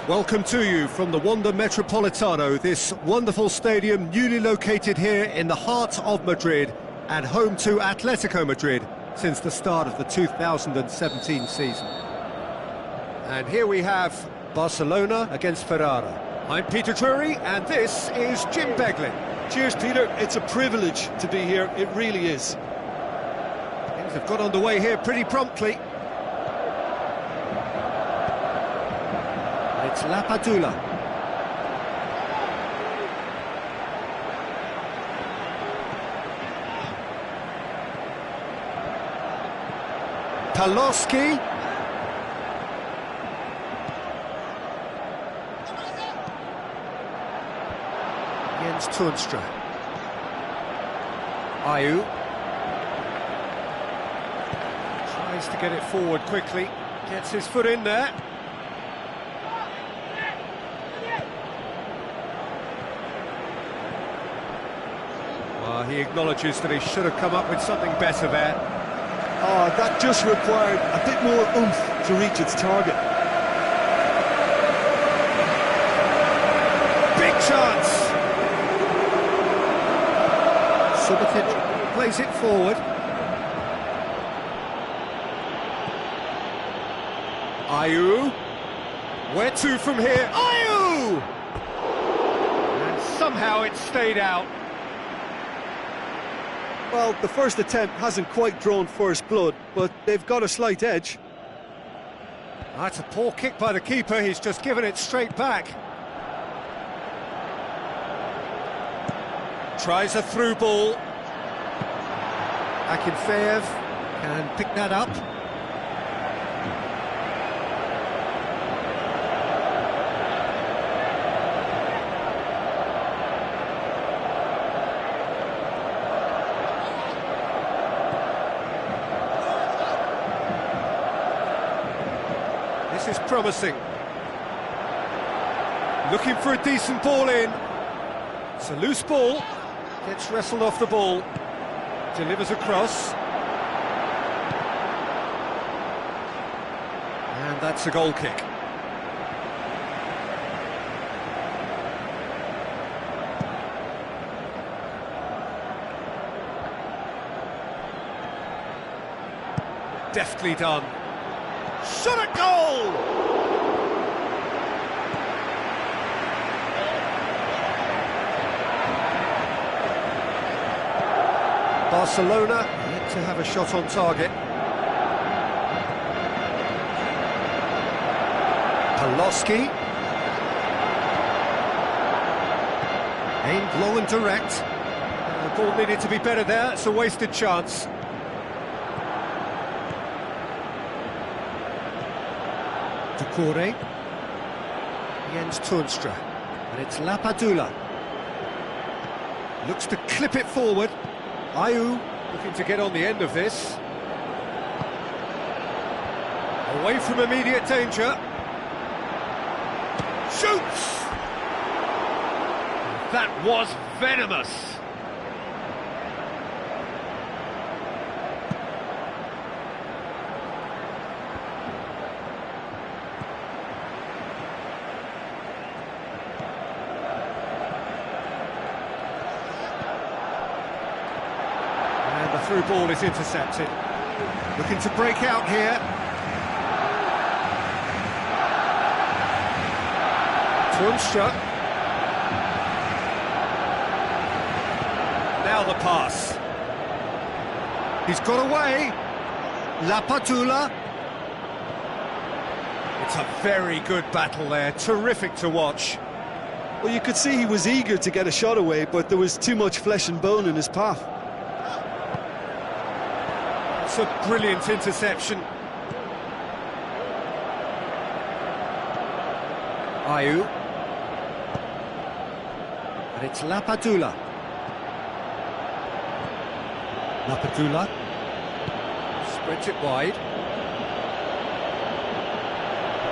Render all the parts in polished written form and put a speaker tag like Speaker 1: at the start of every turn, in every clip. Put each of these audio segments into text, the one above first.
Speaker 1: Welcome to you from the Wanda Metropolitano, this wonderful stadium newly located here in the heart of Madrid and home to Atletico Madrid since the start of the 2017 season. And here we have Barcelona against Ferrara. I'm Peter Drury and this is Jim Beglin.
Speaker 2: Cheers, Peter. It's a privilege to be here. It really is.
Speaker 1: Things have got underway here pretty promptly. It's Lapadula. Palosky. Jens Toornstra. Ayew. Tries to get it forward quickly. Gets his foot in there. He acknowledges that he should have come up with something better there.
Speaker 2: Oh, that just required a bit more oomph to reach its target.
Speaker 1: Big chance! Subotic plays it forward. Ayew. Where to from here? Ayew! And somehow it stayed out.
Speaker 2: Well, the first attempt hasn't quite drawn first blood, but they've got a slight edge.
Speaker 1: That's a poor kick by the keeper, he's just given it straight back. Tries a through ball. Akinfeev can pick that up. This is promising. Looking for a decent ball in. It's a loose ball. Gets wrestled off the ball. Delivers across. And that's a goal kick. Deftly done. Shot at goal! Barcelona yet to have a shot on target. Palosky. Aimed low and direct. The ball needed to be better there, it's a wasted chance. Doucouré. Jens Toornstra. And it's Lapadula. Looks to clip it forward. Ayew looking to get on the end of this. Away from immediate danger. Shoots! That was venomous. Through ball is intercepted. Looking to break out here. Toornstra. Now the pass. He's got away. Lapadula. It's a very good battle there. Terrific to watch.
Speaker 2: Well, you could see he was eager to get a shot away, but there was too much flesh and bone in his path.
Speaker 1: It's a brilliant interception. Ayew. And it's Lapadula. Lapadula. Spreads it wide.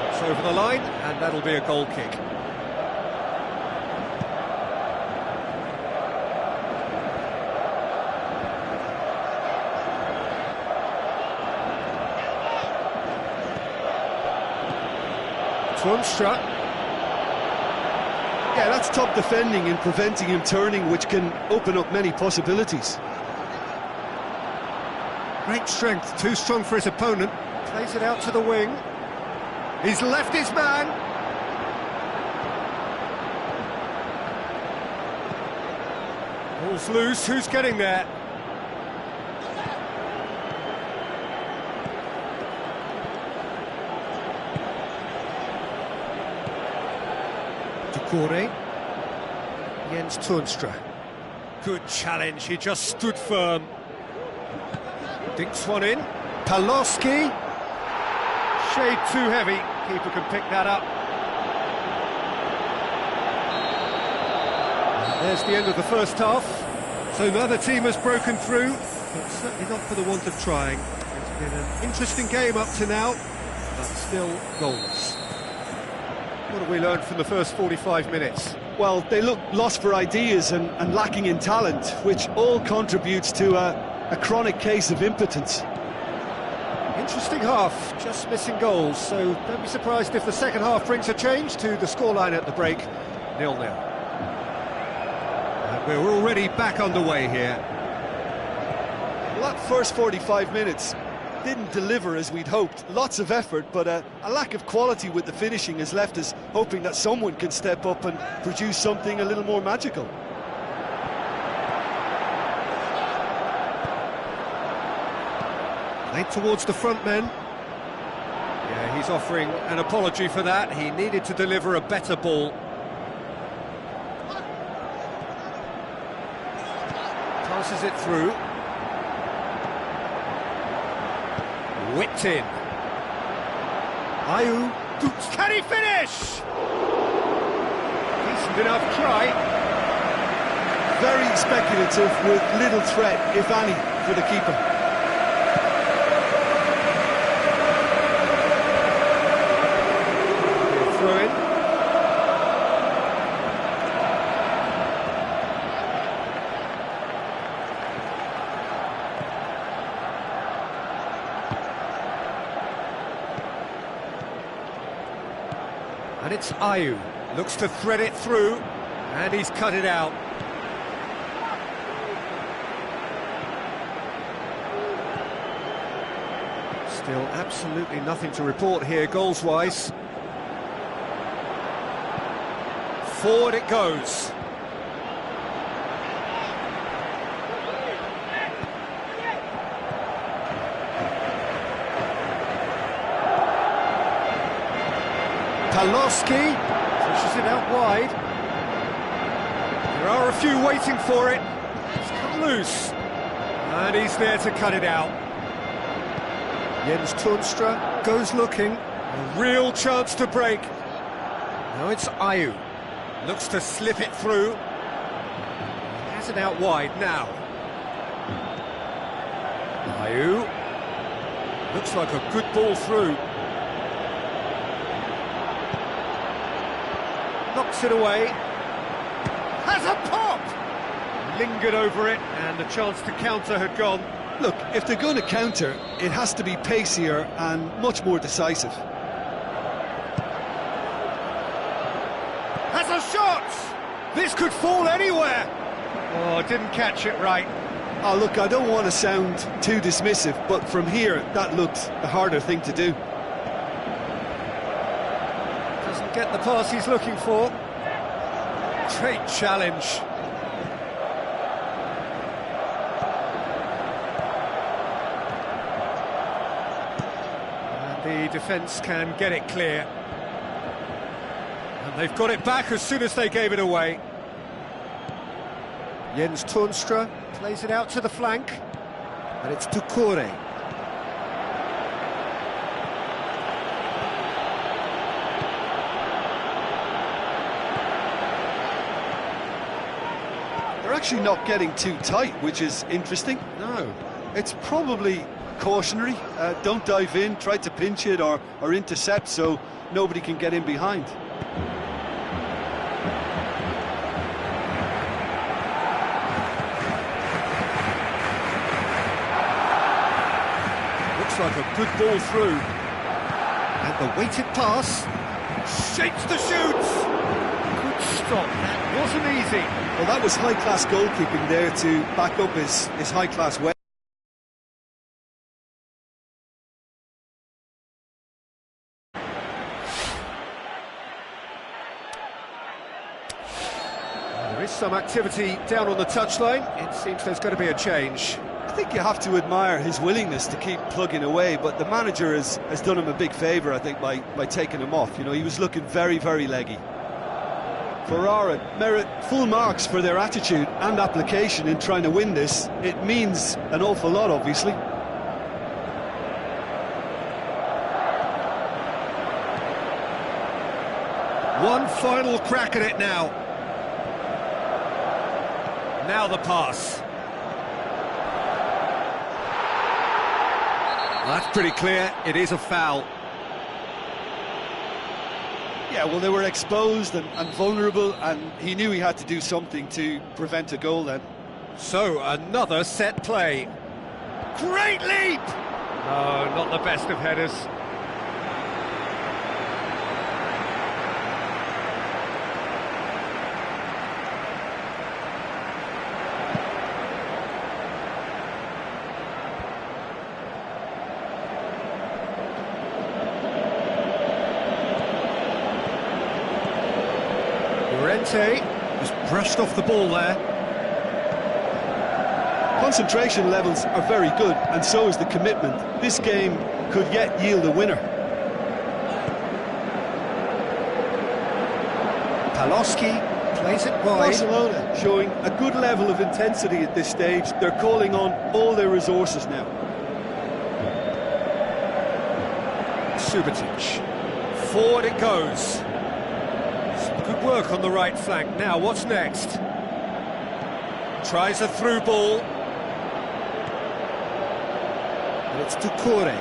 Speaker 1: It's over the line, and that'll be a goal kick. Toornstra.
Speaker 2: Yeah, that's top defending and preventing him turning, which can open up many possibilities.
Speaker 1: Great strength, too strong for his opponent. Plays it out to the wing. He's left his man. Ball's loose, who's getting there? Doucouré. Jens Toornstra. Good challenge, he just stood firm. Dinks one in. Palosky. Shade too heavy. Keeper can pick that up. And there's the end of the first half. So neither team has broken through, but certainly not for the want of trying. It's been an interesting game up to now, but still goalless. What have we learned from the first 45 minutes?
Speaker 2: Well, they look lost for ideas and lacking in talent, which all contributes to a chronic case of impotence.
Speaker 1: Interesting half, just missing goals, so don't be surprised if the second half brings a change to the scoreline at the break, 0-0. And we're already back underway here.
Speaker 2: Well, that first 45 minutes didn't deliver as we'd hoped. Lots of effort, but a lack of quality with the finishing has left us hoping that someone can step up and produce something a little more magical.
Speaker 1: Played towards the front men. Yeah, he's offering an apology for that. He needed to deliver a better ball. Passes it through. Whipped in. Ayew. Can he finish? Decent enough try.
Speaker 2: Very speculative with little threat, if any, for the keeper.
Speaker 1: Throw in. And it's Ayew, looks to thread it through, and he's cut it out. Still absolutely nothing to report here, goals-wise. Forward it goes. Palosky pushes it out wide. There are a few waiting for it. It's come loose. And he's there to cut it out. Jens Toornstra goes looking. A real chance to break. Now it's Ayew. Looks to slip it through. Has it out wide now. Ayew. Looks like a good ball through. Knocks it away. Has a pop! Lingered over it, and the chance to counter had gone.
Speaker 2: Look, if they're going to counter, it has to be pacier and much more decisive.
Speaker 1: Has a shot! This could fall anywhere! Oh, didn't catch it right.
Speaker 2: Oh, look, I don't want to sound too dismissive, but from here, that looked the harder thing to do.
Speaker 1: Doesn't get the pass he's looking for. Great challenge. And the defence can get it clear. And they've got it back as soon as they gave it away. Jens Toornstra plays it out to the flank. And it's Doucouré.
Speaker 2: They're actually not getting too tight, which is interesting.
Speaker 1: No.
Speaker 2: It's probably cautionary. Don't dive in, try to pinch it or intercept so nobody can get in behind.
Speaker 1: Looks like a good ball through. And the weighted pass. Shapes the shoots. Good stop. That wasn't easy.
Speaker 2: Well, that was high-class goalkeeping there to back up his high-class way.
Speaker 1: There is some activity down on the touchline. It seems there's going to be a change.
Speaker 2: I think you have to admire his willingness to keep plugging away, but the manager has done him a big favour, I think, by taking him off. You know, he was looking very, very leggy. Ferrara merit full marks for their attitude and application in trying to win this. It means an awful lot, obviously.
Speaker 1: One final crack at it now. Now the pass. That's pretty clear, it is a foul.
Speaker 2: Yeah, well, they were exposed and vulnerable, and he knew he had to do something to prevent a goal then.
Speaker 1: So, another set play. Great leap! No, not the best of headers. Llorente just brushed off the ball there.
Speaker 2: Concentration levels are very good, and so is the commitment. This game could yet yield a winner.
Speaker 1: Paloschi plays it wide.
Speaker 2: Barcelona showing a good level of intensity at this stage. They're calling on all their resources now.
Speaker 1: Subotic. Forward it goes. Good work on the right flank. Now, what's next? Tries a through ball. And it's Doucouré.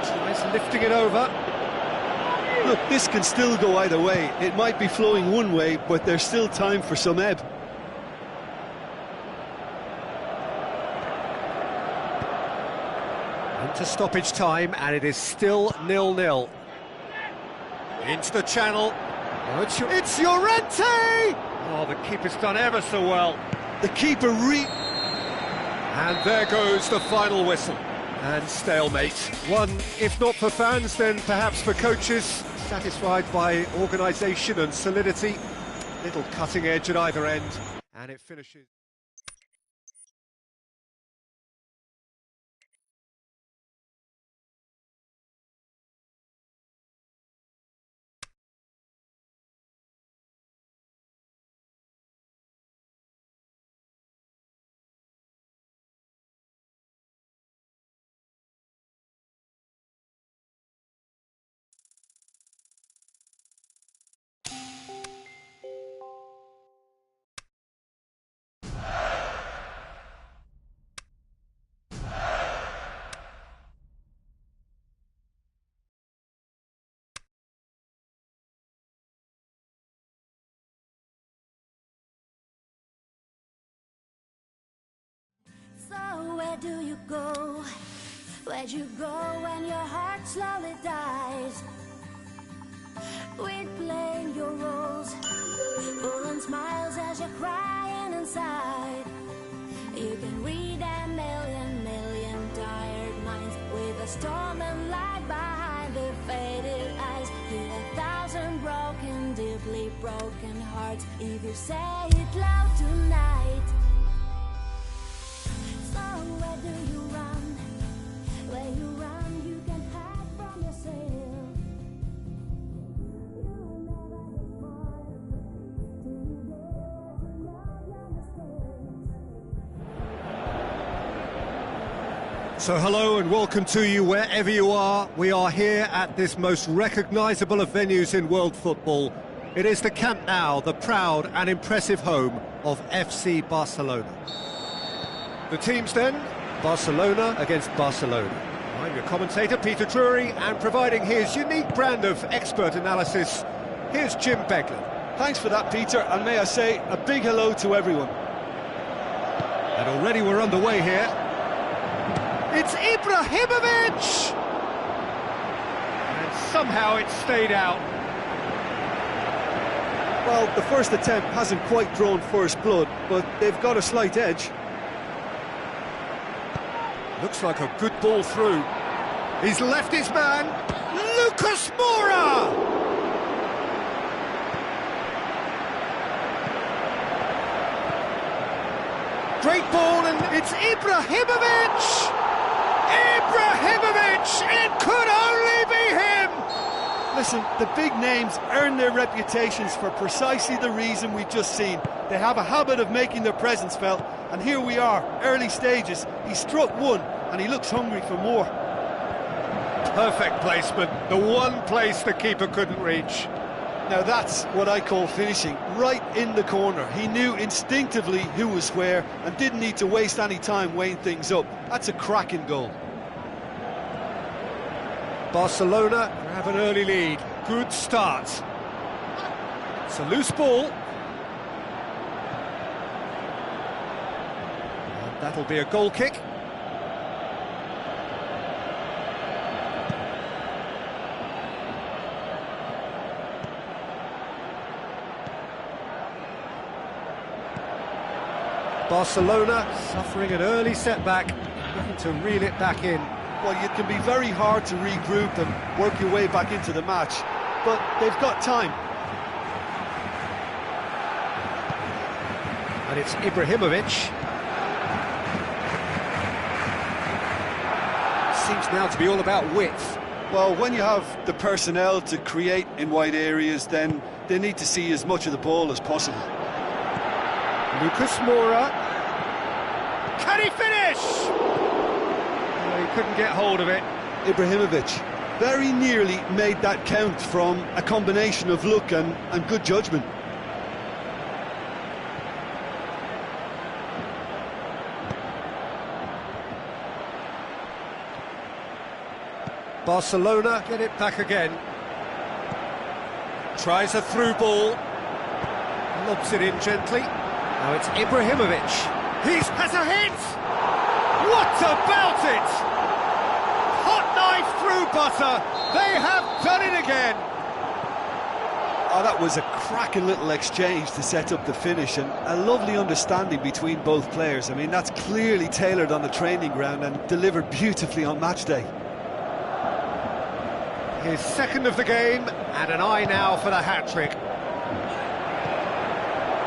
Speaker 1: Tries lifting it over.
Speaker 2: Look, this can still go either way. It might be flowing one way, but there's still time for some ebb.
Speaker 1: Into stoppage time, and it is still 0-0. Into the channel. Oh, it's Llorente! Oh, the keeper's done ever so well.
Speaker 2: The keeper
Speaker 1: And there goes the final whistle. And stalemate. One, if not for fans, then perhaps for coaches. Satisfied by organisation and solidity. Little cutting edge at either end. And it finishes.
Speaker 3: So where do you go? Where'd you go when your heart slowly dies? We're playing your roles, full on smiles as you're crying inside. You can read a million tired minds with a storm and light behind their faded eyes. Hear 1,000 broken, deeply broken hearts if you say it loud tonight. So where do you run? Where you run, you can hide from yourself. You'll never get far till you dare to love your mistakes.
Speaker 1: So hello and welcome to you wherever you are. We are here at this most recognisable of venues in world football. It is the Camp Nou, the proud and impressive home of FC Barcelona. The teams then, Barcelona against Barcelona. I'm your commentator, Peter Drury, and providing his unique brand of expert analysis, here's Jim Beglin.
Speaker 2: Thanks for that, Peter, and may I say a big hello to everyone.
Speaker 1: And already we're underway here. It's Ibrahimovic! And somehow it stayed out.
Speaker 2: Well, the first attempt hasn't quite drawn first blood, but they've got a slight edge.
Speaker 1: Looks like a good ball through. He's left his man, Lucas Moura! Great ball, and it's Ibrahimovic! Ibrahimovic! It could only be him!
Speaker 2: Listen, the big names earn their reputations for precisely the reason we've just seen. They have a habit of making their presence felt, and here we are, early stages. He struck one, and he looks hungry for more.
Speaker 1: Perfect placement, the one place the keeper couldn't reach.
Speaker 2: Now that's what I call finishing, right in the corner. He knew instinctively who was where and didn't need to waste any time weighing things up. That's a cracking goal.
Speaker 1: Barcelona have an early lead. Good start. It's a loose ball. And that'll be a goal kick. Barcelona suffering an early setback, looking to reel it back in.
Speaker 2: Well, it can be very hard to regroup and work your way back into the match, but they've got time.
Speaker 1: And it's Ibrahimovic. Seems now to be all about width.
Speaker 2: Well, when you have the personnel to create in wide areas, then they need to see as much of the ball as possible.
Speaker 1: Lucas Moura. Can he finish? No, he couldn't get hold of it.
Speaker 2: Ibrahimovic very nearly made that count from a combination of luck and good judgment.
Speaker 1: Barcelona get it back again. Tries a through ball. Lobs it in gently. Now it's Ibrahimovic. He has a hit! What about it? Hot knife through butter. They have done it again.
Speaker 2: Oh, that was a cracking little exchange to set up the finish, and a lovely understanding between both players. I mean, that's clearly tailored on the training ground and delivered beautifully on match day.
Speaker 1: His second of the game, and an eye now for the hat-trick.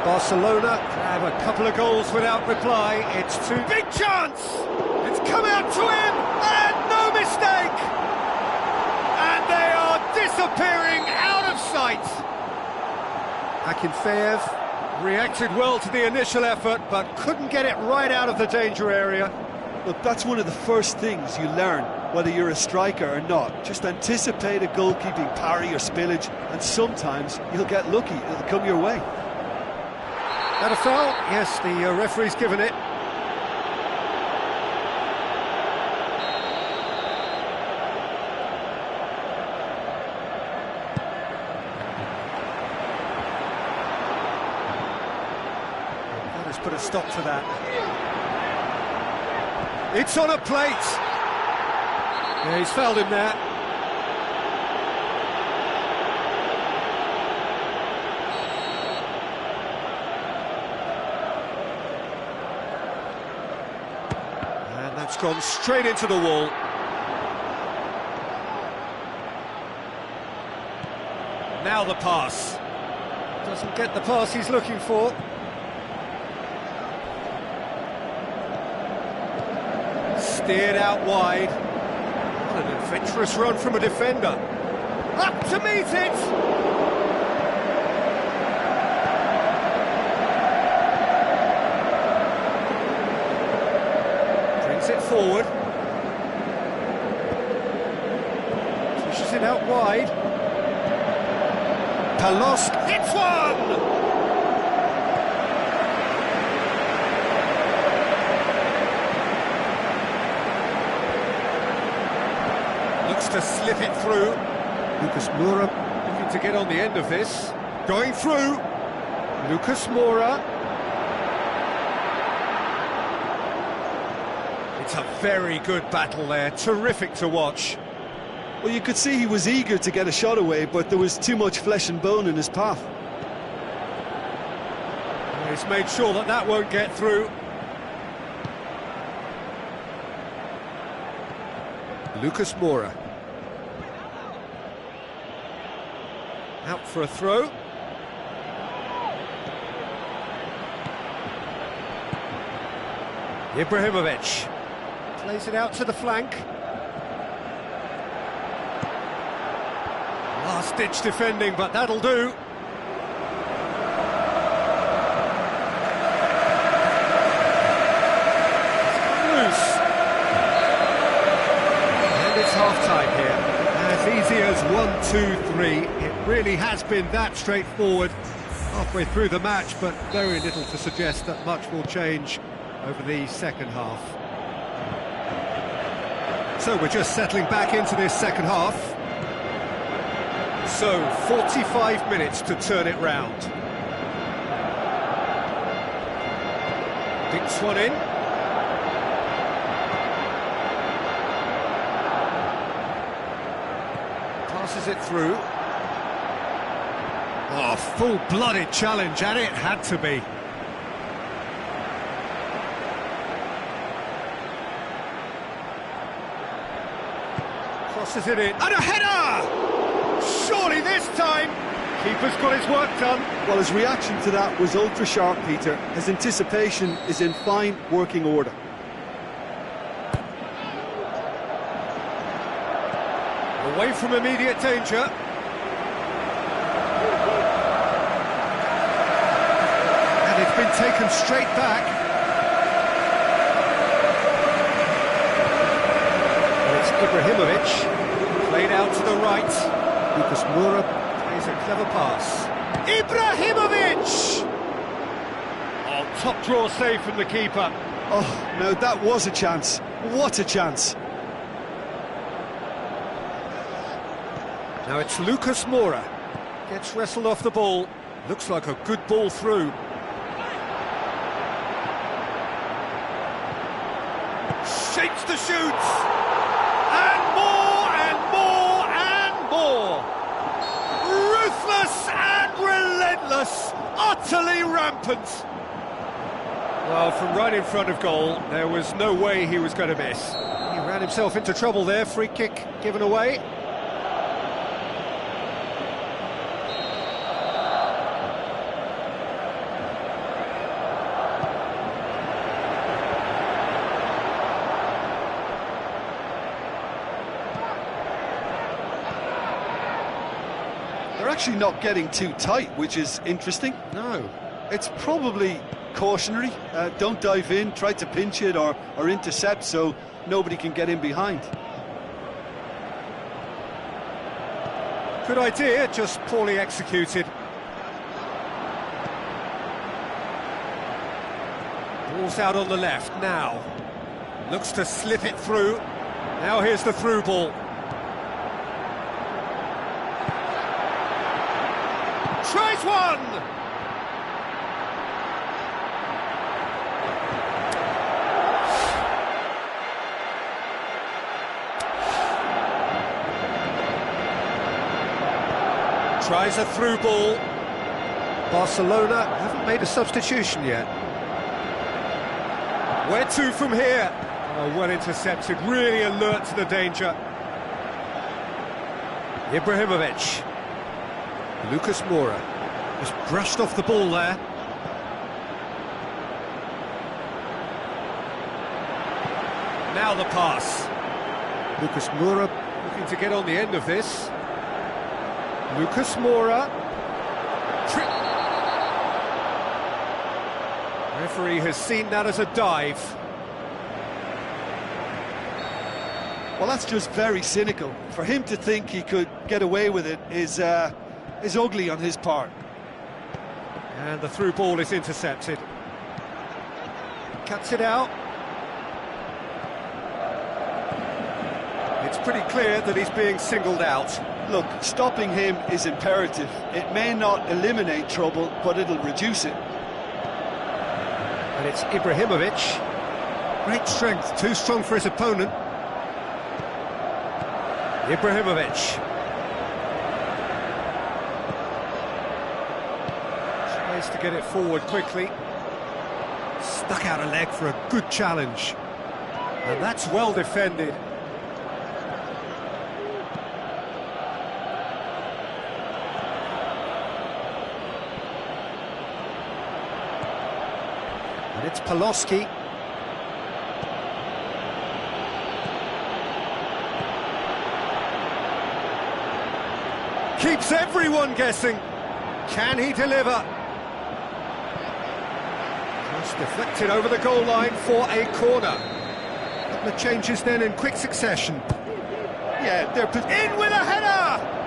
Speaker 1: Barcelona have a couple of goals without reply. It's too big chance. It's come out to him, and no mistake. And they are disappearing out of sight. Akinfeev reacted well to the initial effort, but couldn't get it right out of the danger area.
Speaker 2: Look, that's one of the first things you learn, whether you're a striker or not. Just anticipate a goalkeeping parry or spillage, and sometimes you'll get lucky. It'll come your way.
Speaker 1: That a foul? Yes, the referee's given it. That has put a stop to that. It's on a plate. Yeah, he's fouled him there. That's gone straight into the wall. Now the pass. Doesn't get the pass he's looking for. Steered out wide. What an adventurous run from a defender. Up to meet it! It forward, pushes it out wide. Palos hits one. Looks to slip it through. Lucas Moura looking to get on the end of this. Going through. Lucas Moura. It's a very good battle there, terrific to watch.
Speaker 2: Well, you could see he was eager to get a shot away, but there was too much flesh and bone in his path.
Speaker 1: He's made sure that that won't get through. Lucas Moura. Out for a throw. Ibrahimovic plays it out to the flank. Last-ditch defending, but that'll do. Loose. And it's half-time here. As easy as 1-2-3. It really has been that straightforward halfway through the match, but very little to suggest that much will change over the second half. So we're just settling back into this second half. So 45 minutes to turn it round. Dinks one in. Passes it through. Oh, full-blooded challenge, and it had to be. Crosses it in, and a header! Surely this time, keeper's got his work done.
Speaker 2: Well, his reaction to that was ultra-sharp, Peter. His anticipation is in fine working order.
Speaker 1: Away from immediate danger. And it's been taken straight back. And it's Ibrahimovic, played out to the right. Lucas Moura plays a clever pass. Ibrahimovic! Oh, top draw save from the keeper.
Speaker 2: Oh, no, that was a chance. What a chance.
Speaker 1: Now it's Lucas Moura. Gets wrestled off the ball. Looks like a good ball through. Shapes the shoots! And more and more and more! Ruthless and relentless! Utterly rampant! Well, from right in front of goal, there was no way he was going to miss. He ran himself into trouble there. Free kick given away.
Speaker 2: They're actually not getting too tight, which is interesting.
Speaker 1: No.
Speaker 2: It's probably cautionary. Don't dive in, try to pinch it or intercept so nobody can get in behind.
Speaker 1: Good idea, just poorly executed. Ball's out on the left now. Looks to slip it through. Now here's the through ball. Tries one! Tries a through ball. Barcelona haven't made a substitution yet. Where to from here? Oh, well intercepted, really alert to the danger. Ibrahimovic. Lucas Moura just brushed off the ball there. Now the pass. Lucas Moura looking to get on the end of this. Lucas Moura. Referee has seen that as a dive.
Speaker 2: Well, that's just very cynical. For him to think he could get away with it is ugly on his part.
Speaker 1: And the through ball is intercepted. Cuts it out. It's pretty clear that he's being singled out.
Speaker 2: Look, stopping him is imperative. It may not eliminate trouble, but it'll reduce it.
Speaker 1: And it's Ibrahimovic. Great strength, too strong for his opponent. Ibrahimovic. Tries to get it forward quickly. Stuck out a leg for a good challenge. And that's well defended. And it's Paloski. Keeps everyone guessing. Can he deliver? Cross deflected over the goal line for a corner. The changes then in quick succession.
Speaker 2: Yeah, they're
Speaker 1: In with a header!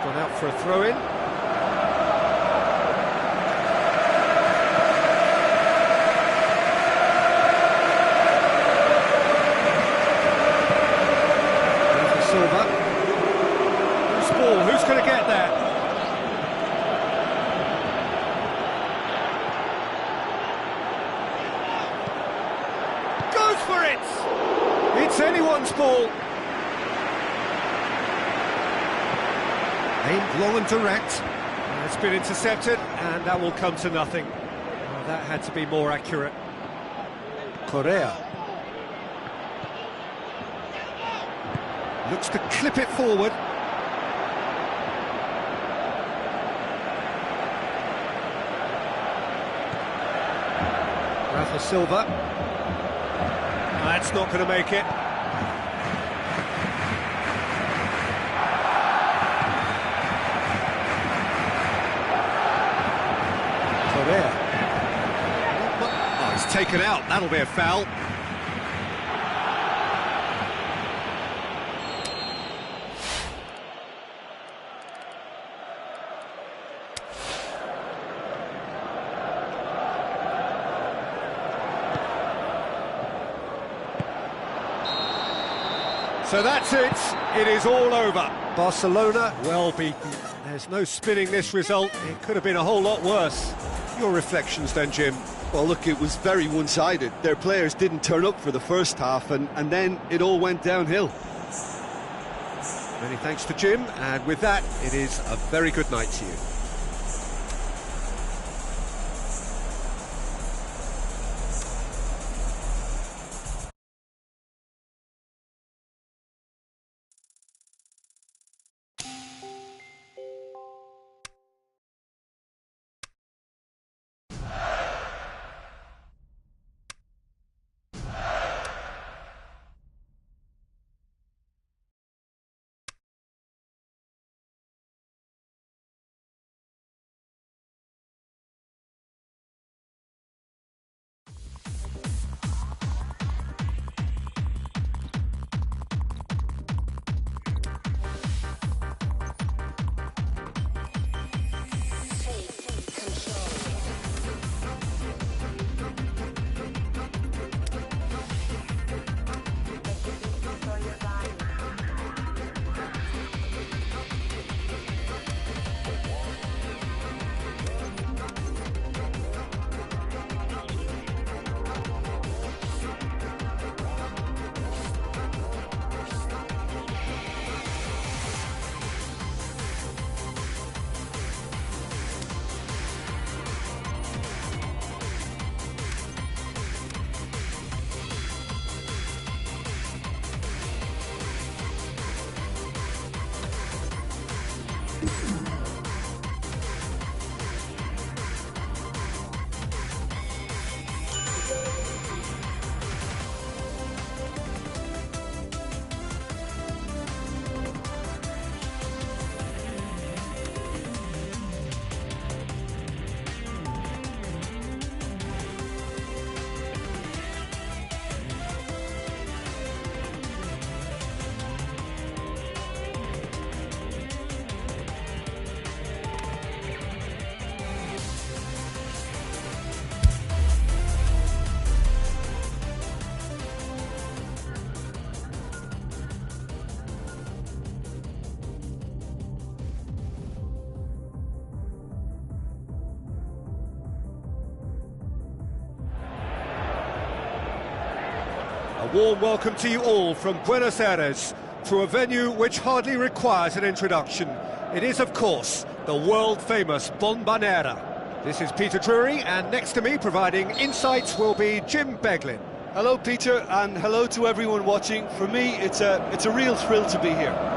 Speaker 1: Gone out for a throw-in. Silva. Loose ball, who's going to get there? Goes for it! It's anyone's ball. Aimed long and direct. It's been intercepted, and that will come to nothing. Well, that had to be more accurate. Correa. Looks to clip it forward. Rafa Silva. That's not going to make it. Oh, he's taken out. That'll be a foul. So that's it. It is all over. Barcelona well beaten. There's no spinning this result. It could have been a whole lot worse. Your reflections then, Jim?
Speaker 2: Well, look, it was very one-sided. Their players didn't turn up for the first half, and then it all went downhill.
Speaker 1: Many thanks to Jim, and with that, it is a very good night to you. warm welcome to you all from Buenos Aires to a venue which hardly requires an introduction. It is, of course, the world-famous Bombonera. This is Peter Drury, and next to me, providing insights, will be Jim Beglin.
Speaker 2: Hello, Peter, and hello to everyone watching. For me, it's a real thrill to be here.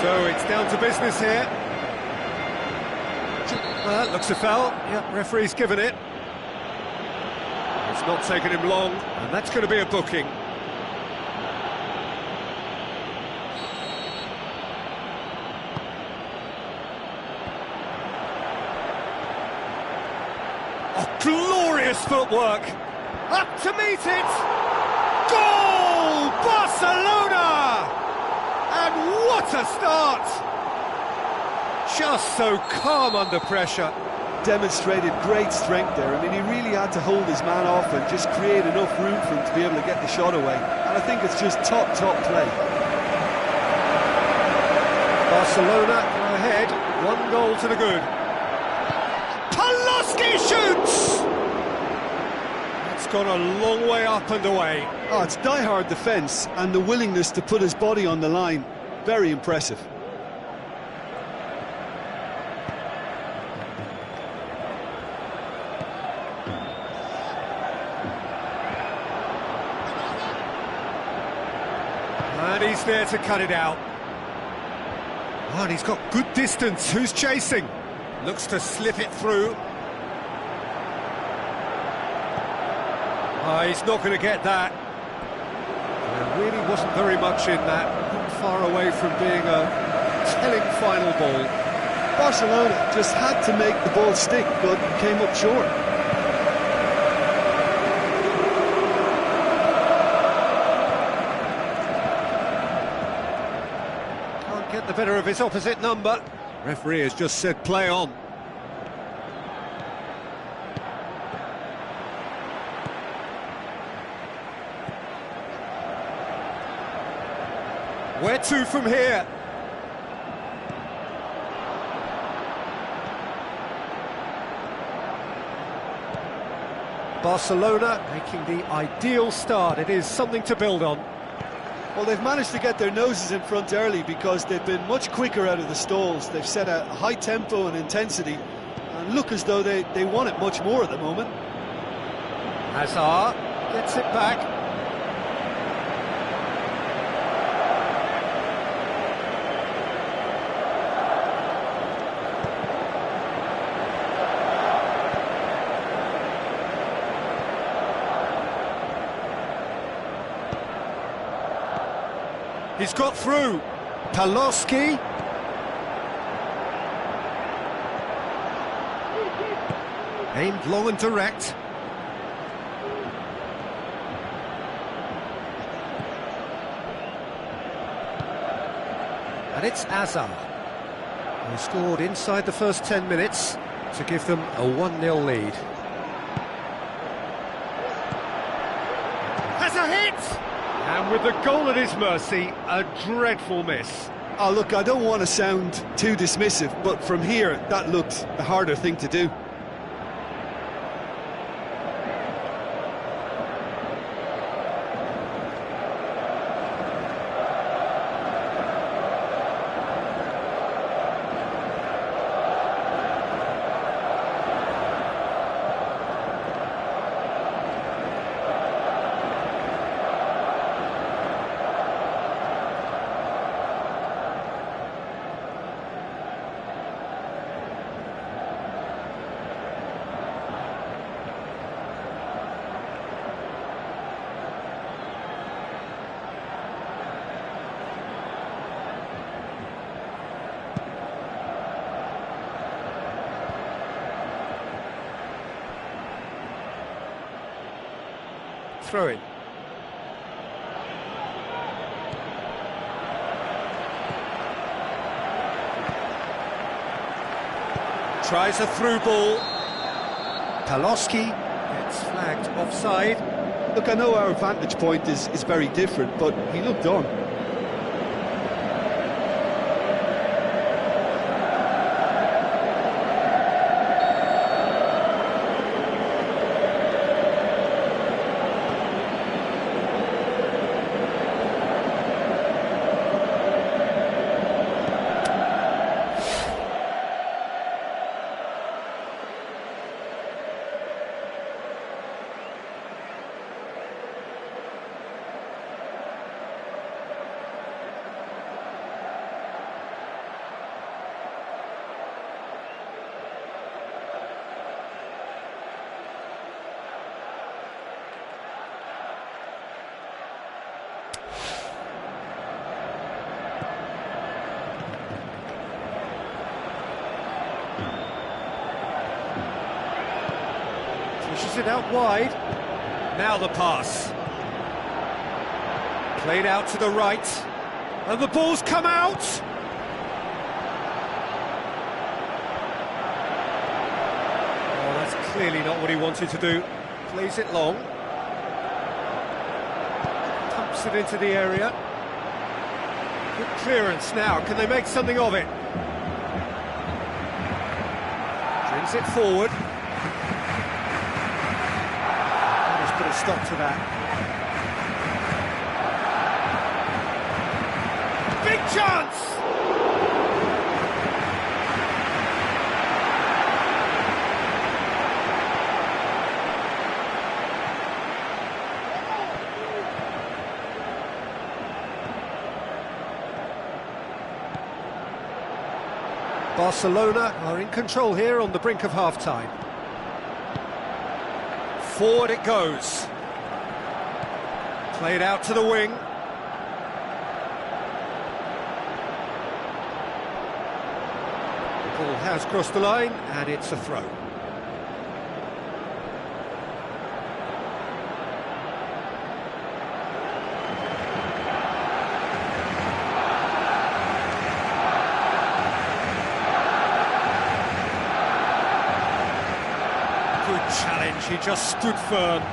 Speaker 1: So it's down to business here. Well, that looks a foul. Yep, referee's given it. It's not taken him long, and that's going to be a booking. Oh, glorious footwork! Up to meet it! Goal! Barcelona! And what a start! Just so calm under pressure.
Speaker 2: Demonstrated great strength there. I mean, he really had to hold his man off and just create enough room for him to be able to get the shot away. And I think it's just top play.
Speaker 1: Barcelona are ahead, 1 goal to the good. Paloski shoots! It's gone a long way up and away.
Speaker 2: Oh, it's die-hard defence and the willingness to put his body on the line. Very impressive.
Speaker 1: And he's there to cut it out. Oh, and he's got good distance. Who's chasing? Looks to slip it through. Oh, he's not going to get that. There really wasn't very much in that. Not far away from being a telling final ball.
Speaker 2: Barcelona just had to make the ball stick, but came up short.
Speaker 1: Can't get the better of his opposite number. Referee has just said play on. Where to from here? Barcelona making the ideal start. It is something to build on.
Speaker 2: Well, they've managed to get their noses in front early because they've been much quicker out of the stalls. They've set a high tempo and intensity and look as though they want it much more at the moment.
Speaker 1: Hazard gets it back. He's got through. Paloski. Aimed long and direct. And it's Hazard, who scored inside the first 10 minutes to give them a 1-0 lead. Has a hit! And with the goal at his mercy, a dreadful miss.
Speaker 2: Oh, look, I don't want to sound too dismissive, but from here, that looked the harder thing to do.
Speaker 1: throw-in. Tries a through ball. Palosky gets flagged offside.
Speaker 2: Look, I know our vantage point is very different, but he looked on.
Speaker 1: Pushes it out wide. Now the pass. Played out to the right. And the ball's come out! Oh, that's clearly not what he wanted to do. Plays it long. Pumps it into the area. Good clearance now. Can they make something of it? Brings it forward. Put a stop to that. Big chance! Barcelona are in control here on the brink of half-time. Forward it goes. Played out to the wing. The ball has crossed the line, and it's a throw. Good challenge, he just stood firm.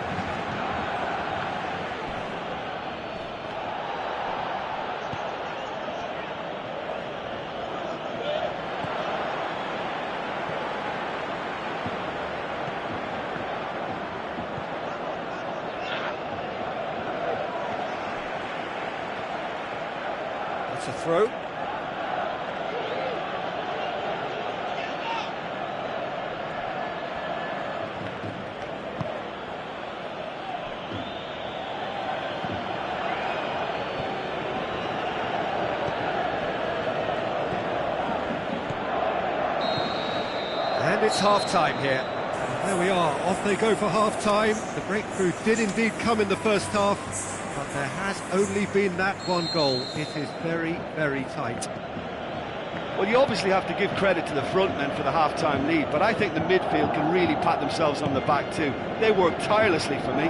Speaker 1: That's a throw. And it's half-time here. There we are, off they go for half-time. The breakthrough did indeed come in the first half, but there has only been that one goal. It is very, very tight.
Speaker 2: Well, you obviously have to give credit to the front men for the half-time lead, but I think the midfield can really pat themselves on the back too. They work tirelessly for me.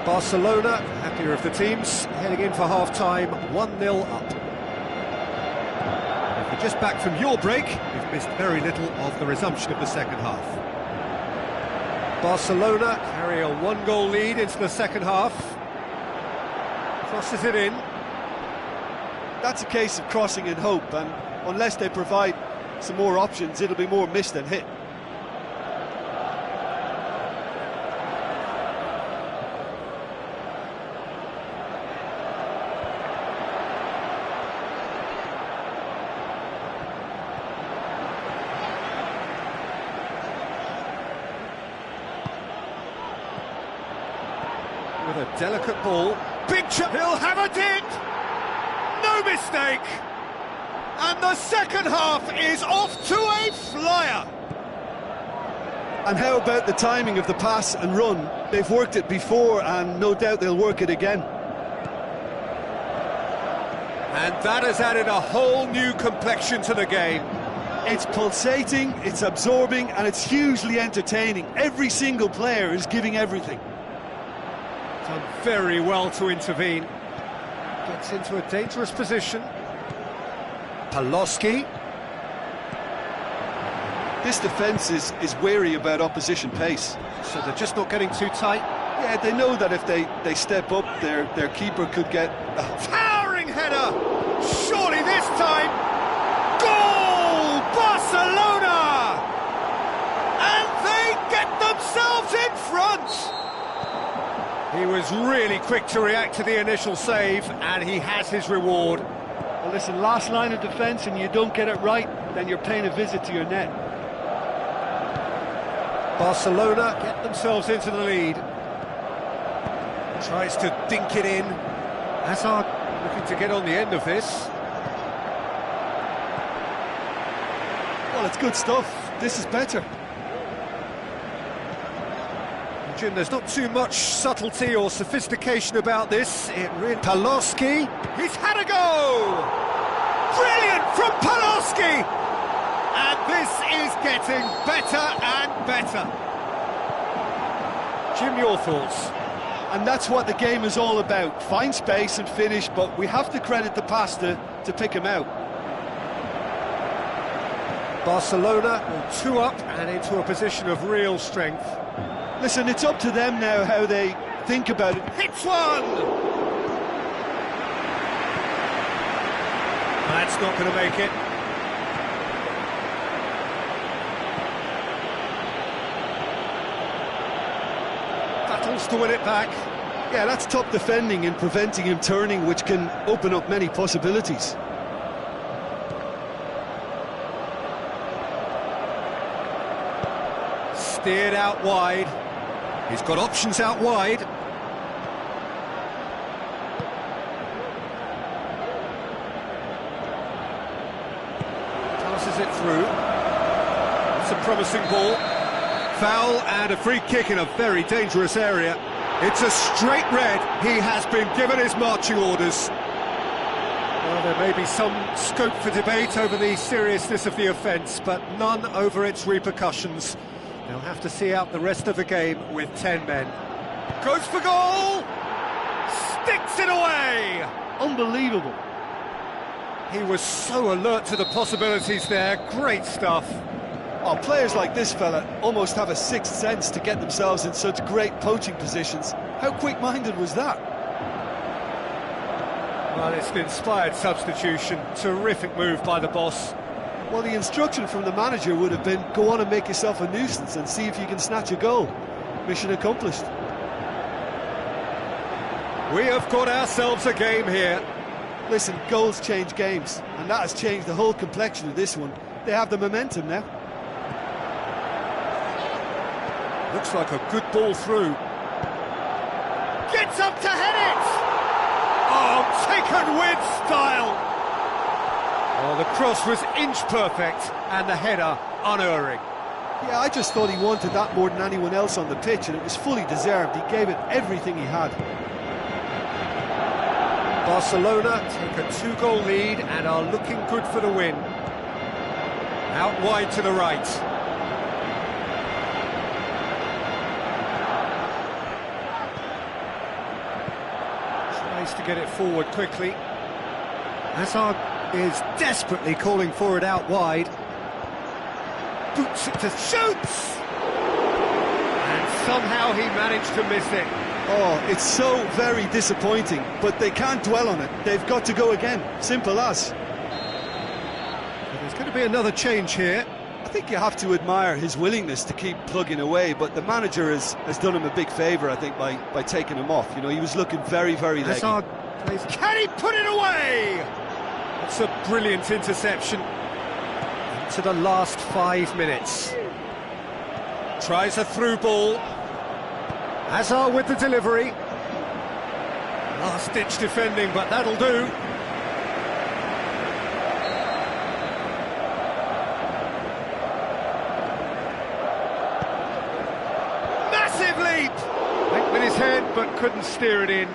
Speaker 1: Barcelona, happier of the teams, heading in for half-time, 1-0 up. If you're just back from your break, you've missed very little of the resumption of the second half. Barcelona carry a one-goal lead into the second half. Crosses it in.
Speaker 2: That's a case of crossing in hope, and unless they provide some more options, it'll be more miss than hit.
Speaker 1: With a delicate ball. Big chip, he'll have a dip! No mistake! And the second half is off to a flyer!
Speaker 2: And how about the timing of the pass and run? They've worked it before, and no doubt they'll work it again.
Speaker 1: And that has added a whole new complexion to the game.
Speaker 2: It's pulsating, it's absorbing, and it's hugely entertaining. Every single player is giving everything.
Speaker 1: very well to intervene. Gets into a dangerous position. Paloski.
Speaker 2: This defence is wary about opposition pace.
Speaker 1: So they're just not getting too tight.
Speaker 2: Yeah, they know that if they step up, their keeper could get...
Speaker 1: Towering header! Surely this time! Goal! Barcelona! And they get themselves in front! He was really quick to react to the initial save, and he has his reward.
Speaker 2: Well, listen, last line of defence and you don't get it right, then you're paying a visit to your net.
Speaker 1: Barcelona get themselves into the lead. Tries to dink it in. Hazard looking to get on the end of this.
Speaker 2: Well, it's good stuff. This is better.
Speaker 1: Jim, there's not too much subtlety or sophistication about this. It really... Paloski, he's had a go! Brilliant from Paloski! And this is getting better and better. Jim, your thoughts?
Speaker 2: And that's what the game is all about. Find space and finish, but we have to credit the pass to pick him out.
Speaker 1: Barcelona will 2 up and into a position of real strength.
Speaker 2: Listen, it's up to them now how they think about it.
Speaker 1: Hits one! That's not going to make it. Battles to win it back.
Speaker 2: Yeah, that's top defending and preventing him turning, which can open up many possibilities.
Speaker 1: Steered out wide. He's got options out wide. Passes it through. It's a promising ball. Foul and a free kick in a very dangerous area. It's a straight red. He has been given his marching orders. Well, there may be some scope for debate over the seriousness of the offence, but none over its repercussions. They'll have to see out the rest of the game with 10 men. Goes for goal! Sticks it away!
Speaker 2: Unbelievable.
Speaker 1: He was so alert to the possibilities there. Great stuff.
Speaker 2: Oh, players like this fella almost have a sixth sense to get themselves in such great poaching positions. How quick-minded was that?
Speaker 1: Well, it's an inspired substitution. Terrific move by the boss.
Speaker 2: Well, the instruction from the manager would have been, go on and make yourself a nuisance and see if you can snatch a goal. Mission accomplished.
Speaker 1: We have got ourselves a game here.
Speaker 2: Listen, goals change games, and that has changed the whole complexion of this one. They have the momentum now.
Speaker 1: Looks like a good ball through. Gets up to head it! Oh, taken with style! Oh, the cross was inch perfect, and the header unerring.
Speaker 2: Yeah, I just thought he wanted that more than anyone else on the pitch, and it was fully deserved. He gave it everything he had.
Speaker 1: Barcelona take a 2-goal lead and are looking good for the win. Out wide to the right. Tries to get it forward quickly. Hazard is desperately calling for it out wide. Boots it to shoots! And somehow he managed to miss it.
Speaker 2: Oh, it's so very disappointing, but they can't dwell on it. They've got to go again. Simple as.
Speaker 1: There's going to be another change here.
Speaker 2: I think you have to admire his willingness to keep plugging away, but the manager has done him a big favour, I think, by taking him off. You know, he was looking very, very leggy.
Speaker 1: Hazard plays. Can he put it away? It's a brilliant interception. To the last 5 minutes. Tries a through ball. Hazard with the delivery. Last-ditch defending, but that'll do. Massive leap! Went with his head, but couldn't steer it in.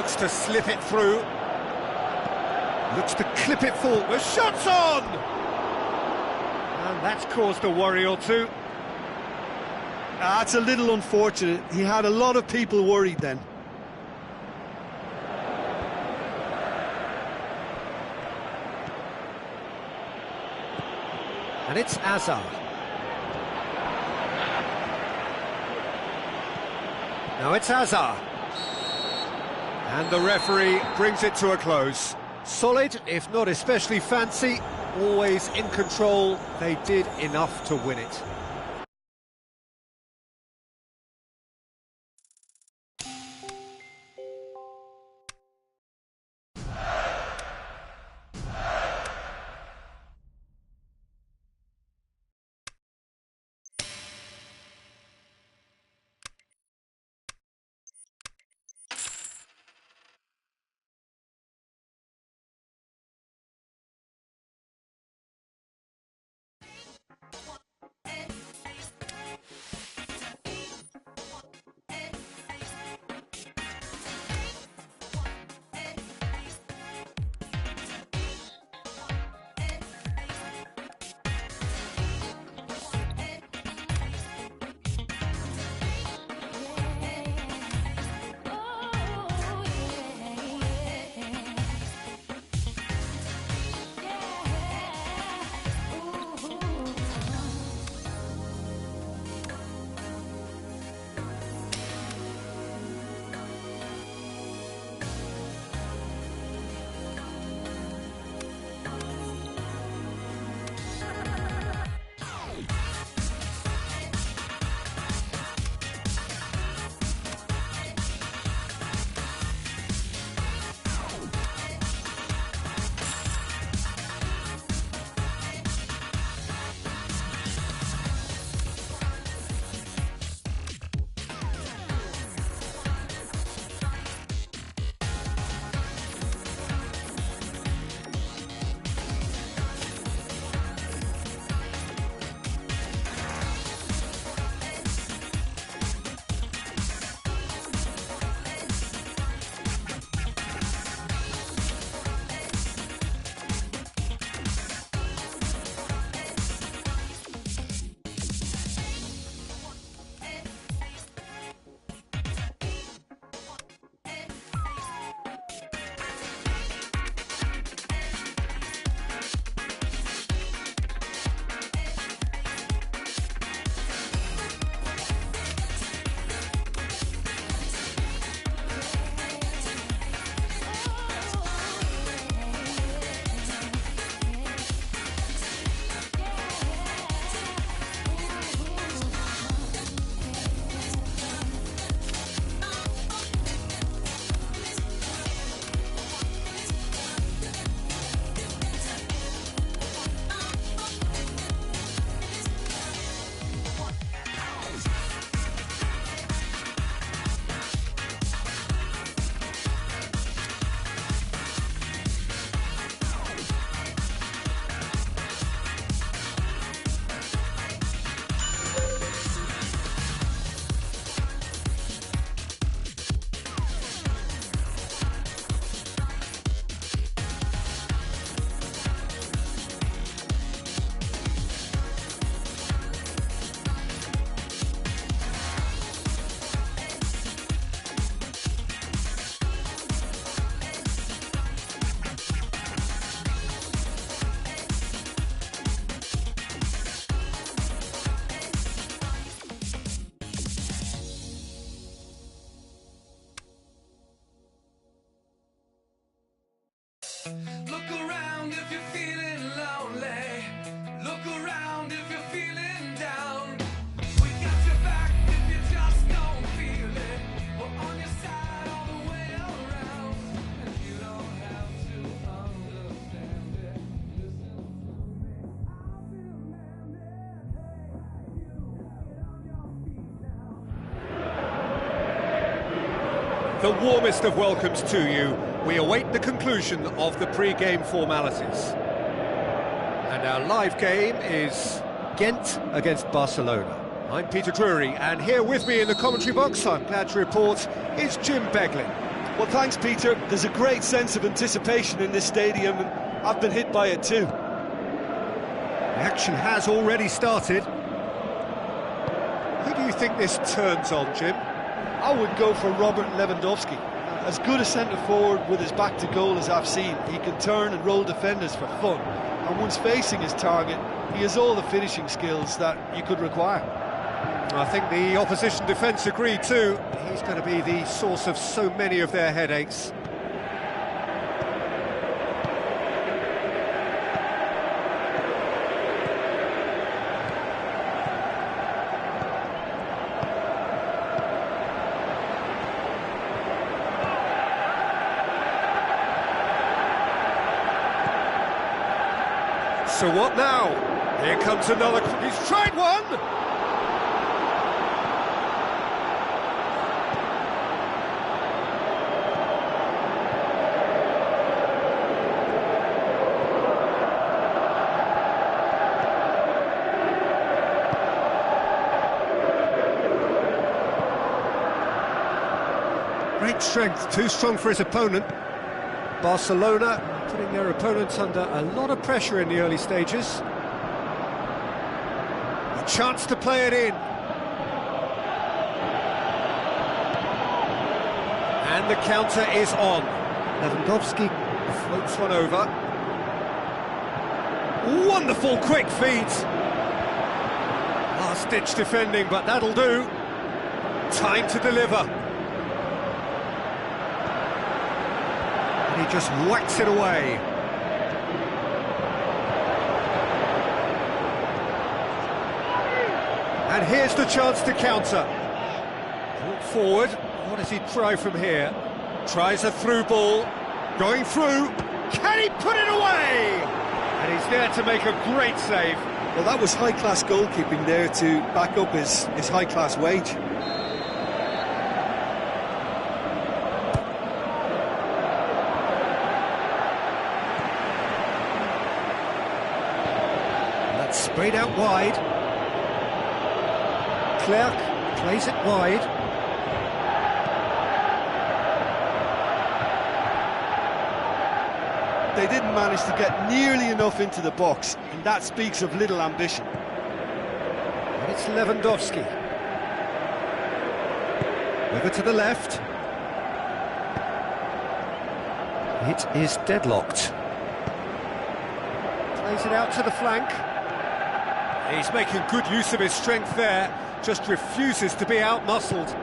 Speaker 1: Looks to slip it through. Looks to clip it forward. The shot's on! And that's caused a worry or two.
Speaker 2: It's a little unfortunate. He had a lot of people worried then.
Speaker 1: And it's Azar. Now it's Azar. And the referee brings it to a close. Solid, if not especially fancy, always in control. They did enough to win it.
Speaker 4: Look around if you're feeling lonely. Look around if you're feeling down. We got your back if you just don't feel it. We're on your side all the way around. And you don't have to understand it. Listen to me, I'll be a man that, hey, you get on your feet now.
Speaker 1: The warmest of welcomes to you. We await the conclusion of the pre-game formalities. And our live game is Ghent against Barcelona. I'm Peter Drury, and here with me in the commentary box, I'm glad to report, is Jim Beglin.
Speaker 2: Well, thanks, Peter. There's a great sense of anticipation in this stadium, and I've been hit by it too.
Speaker 1: The action has already started. Who do you think this turns on, Jim?
Speaker 2: I would go for Robert Lewandowski. As good a centre-forward with his back to goal as I've seen. He can turn and roll defenders for fun. And once facing his target, he has all the finishing skills that you could require.
Speaker 1: I think the opposition defence agree too. He's going to be the source of so many of their headaches. So what now? Here comes another... He's tried one! Great strength, too strong for his opponent. Barcelona putting their opponents under a lot of pressure in the early stages. A chance to play it in. And the counter is on. Lewandowski floats one over. Wonderful quick feet. Last-ditch defending, but that'll do. Time to deliver. And he just whacks it away. And here's the chance to counter. Brought forward. What does he try from here? Tries a through ball. Going through. Can he put it away? And he's there to make a great save.
Speaker 2: Well, that was high-class goalkeeping there to back up his high-class wage.
Speaker 1: That's sprayed out wide. Clerc plays it wide.
Speaker 2: They didn't manage to get nearly enough into the box, and that speaks of little ambition.
Speaker 1: And it's Lewandowski. Over to the left. It is deadlocked. Plays it out to the flank. He's making good use of his strength there, just refuses to be out-muscled.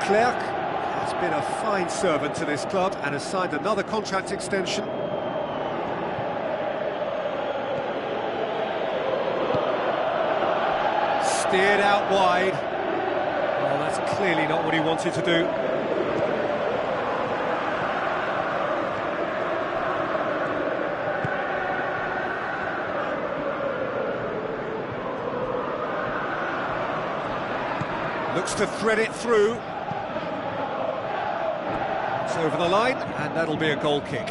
Speaker 1: Clerc has been a fine servant to this club and has signed another contract extension. Steered out wide. Oh, that's clearly not what he wanted to do. Looks to thread it through. It's over the line, and that'll be a goal kick.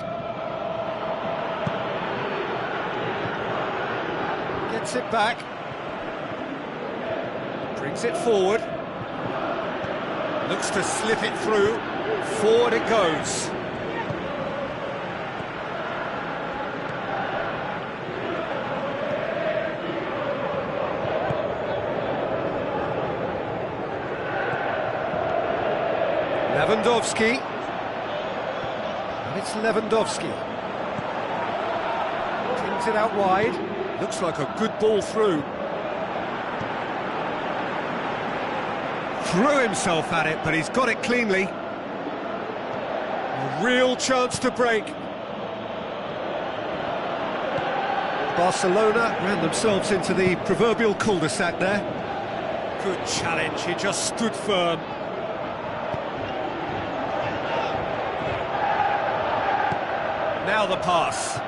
Speaker 1: Gets it back. Brings it forward. Looks to slip it through. Forward it goes. Lewandowski. And it's Lewandowski. Brings it out wide. Looks like a good ball through. Threw himself at it, but he's got it cleanly. A real chance to break. Barcelona ran themselves into the proverbial cul-de-sac there. Good challenge, he just stood firm. Now the pass.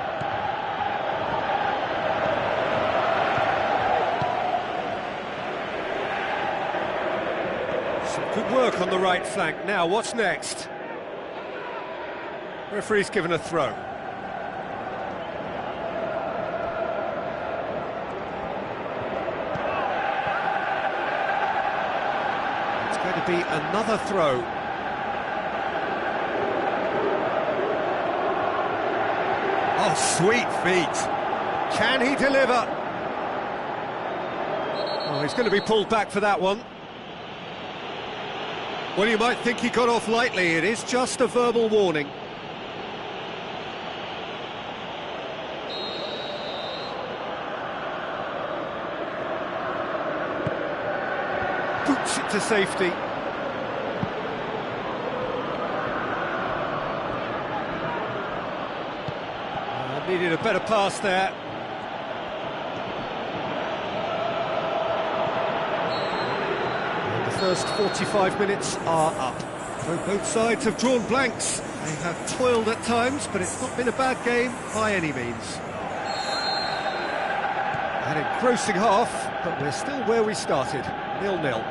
Speaker 1: Some good work on the right flank. Now, what's next? Referee's given a throw. It's going to to be another throw. Oh, sweet feet. Can he deliver? Oh, he's going to be pulled back for that one. Well, you might think he got off lightly. It is just a verbal warning. Boots it to safety. Needed a better pass there. And the first 45 minutes are up. So both sides have drawn blanks. They have toiled at times, but it's not been a bad game by any means. An engrossing half, but we're still where we started, 0-0.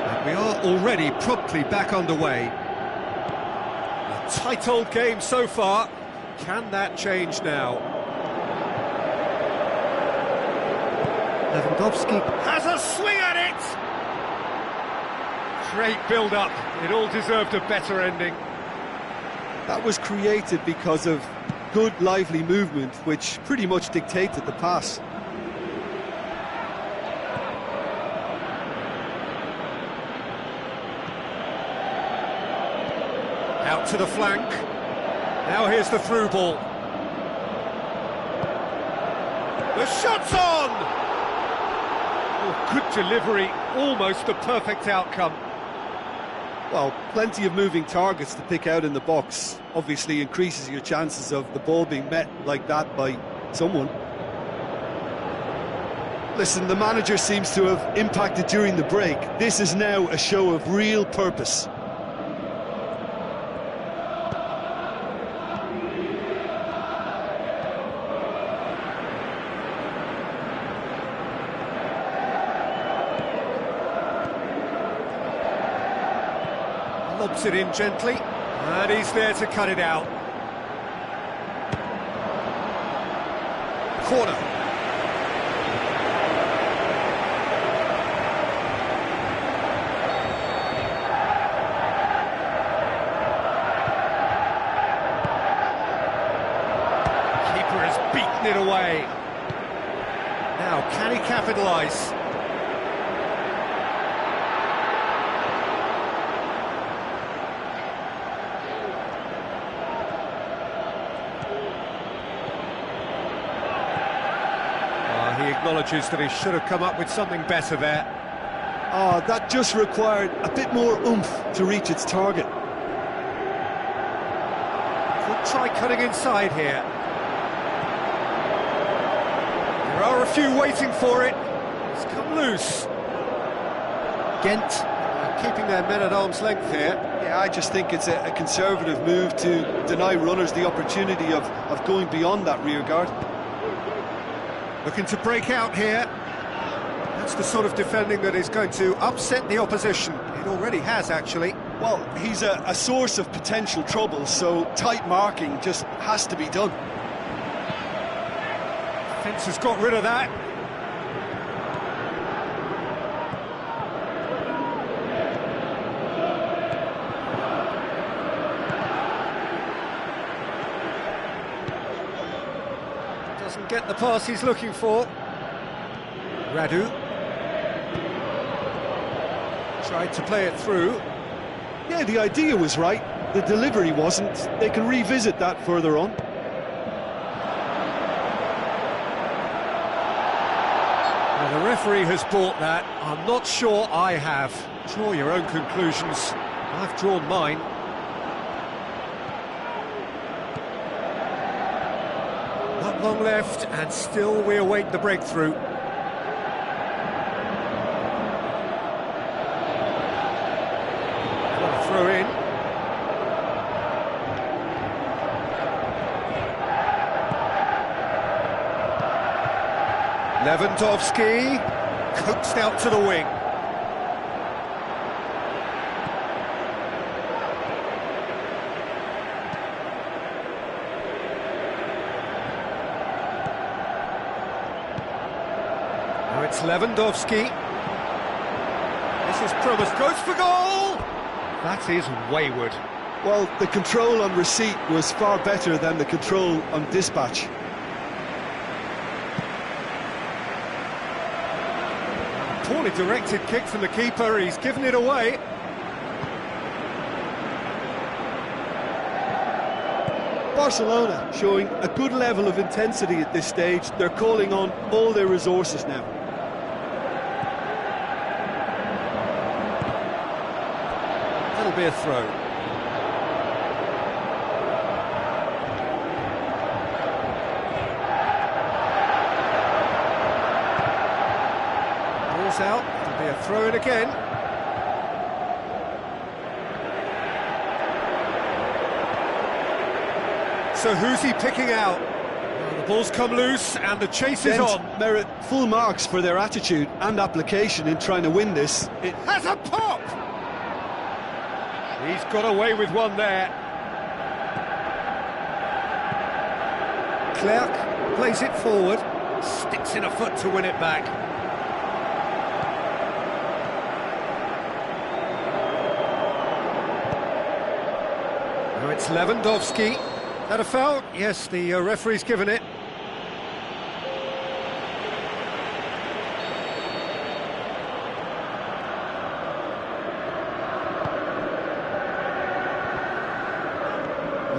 Speaker 1: And we are already promptly back underway. A tight old game so far. Can that change now? Lewandowski has a swing at it! Great build-up. It all deserved a better ending.
Speaker 2: That was created because of good, lively movement, which pretty much dictated the pass.
Speaker 1: Out to the flank. Now here's the through ball. The shot's on! Oh, good delivery, almost a perfect outcome.
Speaker 2: Well, plenty of moving targets to pick out in the box. Obviously increases your chances of the ball being met like that by someone. Listen, the manager seems to have impacted during the break. This is now a show of real purpose.
Speaker 1: Lobs it in gently, and he's there to cut it out. Corner. Keeper has beaten it away. Now, can he capitalise? He acknowledges that he should have come up with something better there.
Speaker 2: Oh, that just required a bit more oomph to reach its target.
Speaker 1: Could try cutting inside here. There are a few waiting for it. It's come loose. Ghent keeping their men at arm's length here.
Speaker 2: Yeah, I just think it's a conservative move to deny runners the opportunity of going beyond that rear guard.
Speaker 1: Looking to break out here. That's the sort of defending that is going to upset the opposition. It already has, actually.
Speaker 2: Well, he's a source of potential trouble, so tight marking just has to be done.
Speaker 1: Fence has got rid of that. Doesn't get the pass he's looking for. Radu tried to play it through.
Speaker 2: Yeah, the idea was right. The delivery wasn't. They can revisit that further on.
Speaker 1: Well, the referee has bought that. I'm not sure I have. Draw your own conclusions. I've drawn mine. Not long left, and still we await the breakthrough. Got a throw in. Lewandowski coaxed out to the wing. Now it's Lewandowski. This This is promise, goes for goal! That is wayward.
Speaker 2: Well, the control on receipt was far better than the control on dispatch.
Speaker 1: Poorly directed kick from the keeper, he's given it away.
Speaker 2: Barcelona showing a good level of intensity at this stage. They're calling on all their resources now.
Speaker 1: That'll be a throw. Ball's out, it'll be a throw in again. So who's he picking out? Well, the ball's come loose and the chase is on.
Speaker 2: Merit full marks for their attitude and application in trying to win this.
Speaker 1: It has a pop! He's got away with one there. Clerc plays it forward, sticks in a foot to win it back. Now it's Lewandowski. That a foul? Yes, the referee's given it.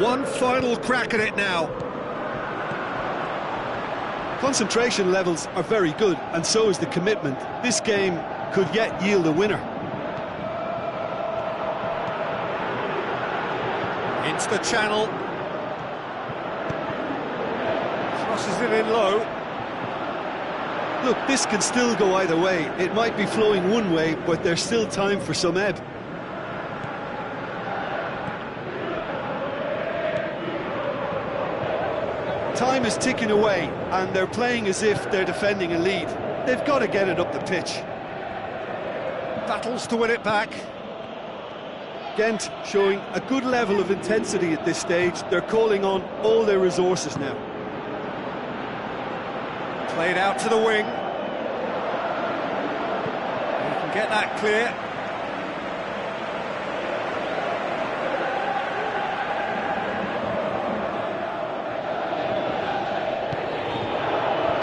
Speaker 1: One final crack at it now.
Speaker 2: Concentration levels are very good, and so is the commitment. This game could yet yield a winner.
Speaker 1: Into the channel. Crosses it in low.
Speaker 2: Look, this can still go either way. It might be flowing one way, but there's still time for some ebb. Time is ticking away, and they're playing as if they're defending a lead. They've got to get it up the pitch.
Speaker 1: Battles to win it back.
Speaker 2: Ghent showing a good level of intensity at this stage. They're calling on all their resources now.
Speaker 1: Played out to the wing. You can get that clear.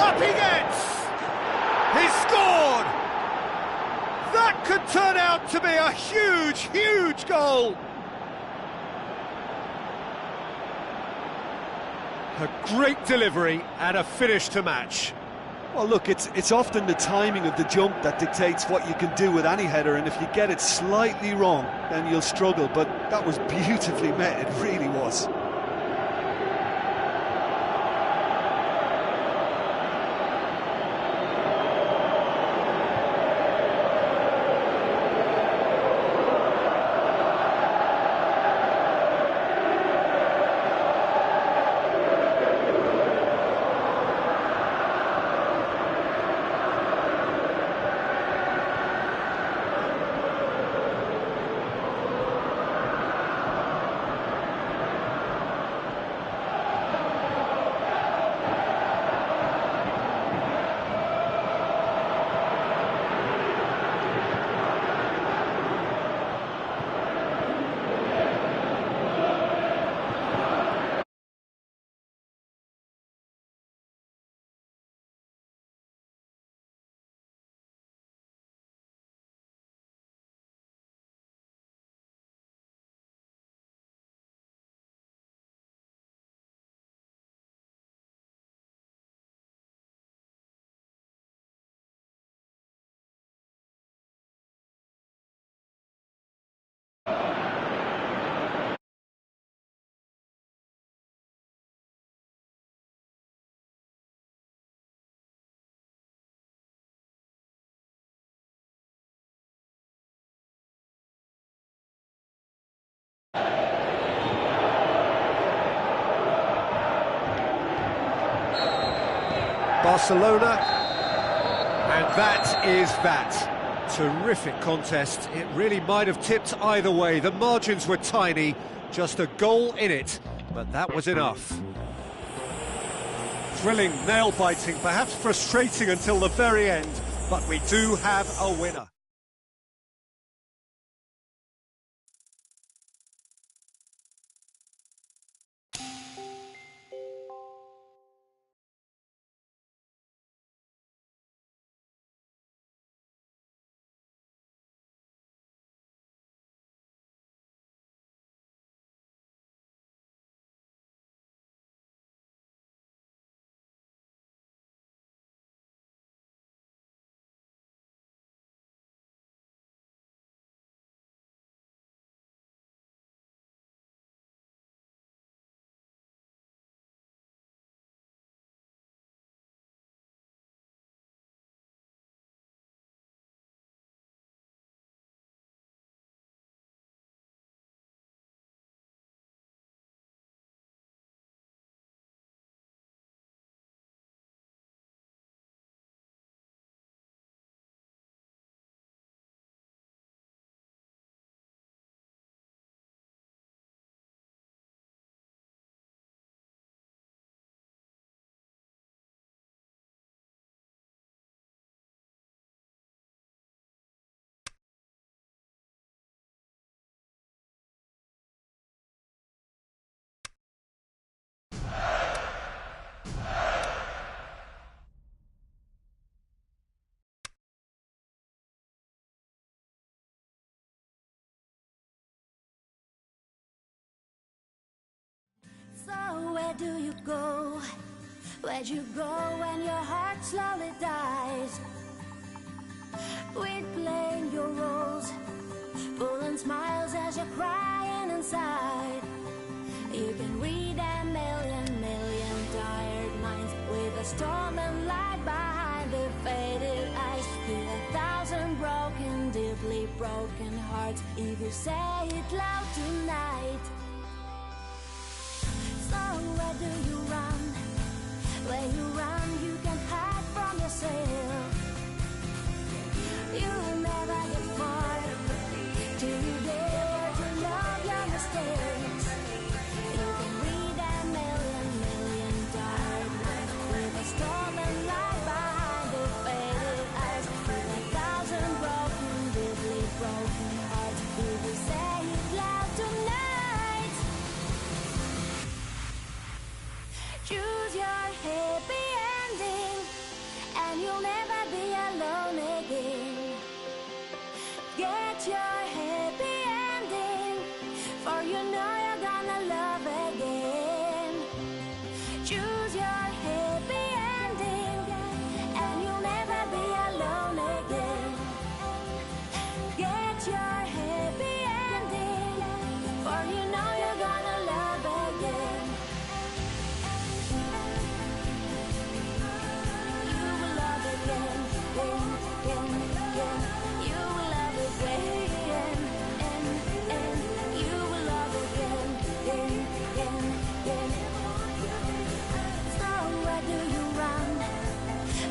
Speaker 1: Up he gets! He's scored! That could turn out to be a huge, huge goal! A great delivery and a finish to match.
Speaker 2: Well, look, it's often the timing of the jump that dictates what you can do with any header, and if you get it slightly wrong, then you'll struggle, but that was beautifully met, it really was.
Speaker 1: Barcelona, and that is that. Terrific contest. It really might have tipped either way. The margins were tiny, just a goal in it, but that was enough. Thrilling, nail-biting, perhaps frustrating until the very end, but we do have a winner.
Speaker 3: where do you go? Where'd you go when your heart slowly dies? Quit playing your roles, pulling smiles as you're crying inside. You can read a million tired minds with a storm and light behind the faded eyes. With 1,000 broken, deeply broken hearts, if you say it loud tonight. So where do you run? Where you run, you can hide from yourself. You'll never get far till you dare to love your mistakes. You can read a million tired minds with a storm and light behind the faded eyes. With 1,000 broken, deeply broken hearts, if you say it loud tonight. Choose your happy ending, and you'll never be alone again. Get your happy ending, for you know you're gonna love again. Choose your happy ending, and you'll never be alone again. Get your happy ending, for you know you're gonna love again. You will love again, again. You will love again, and you will love again. So where do you run?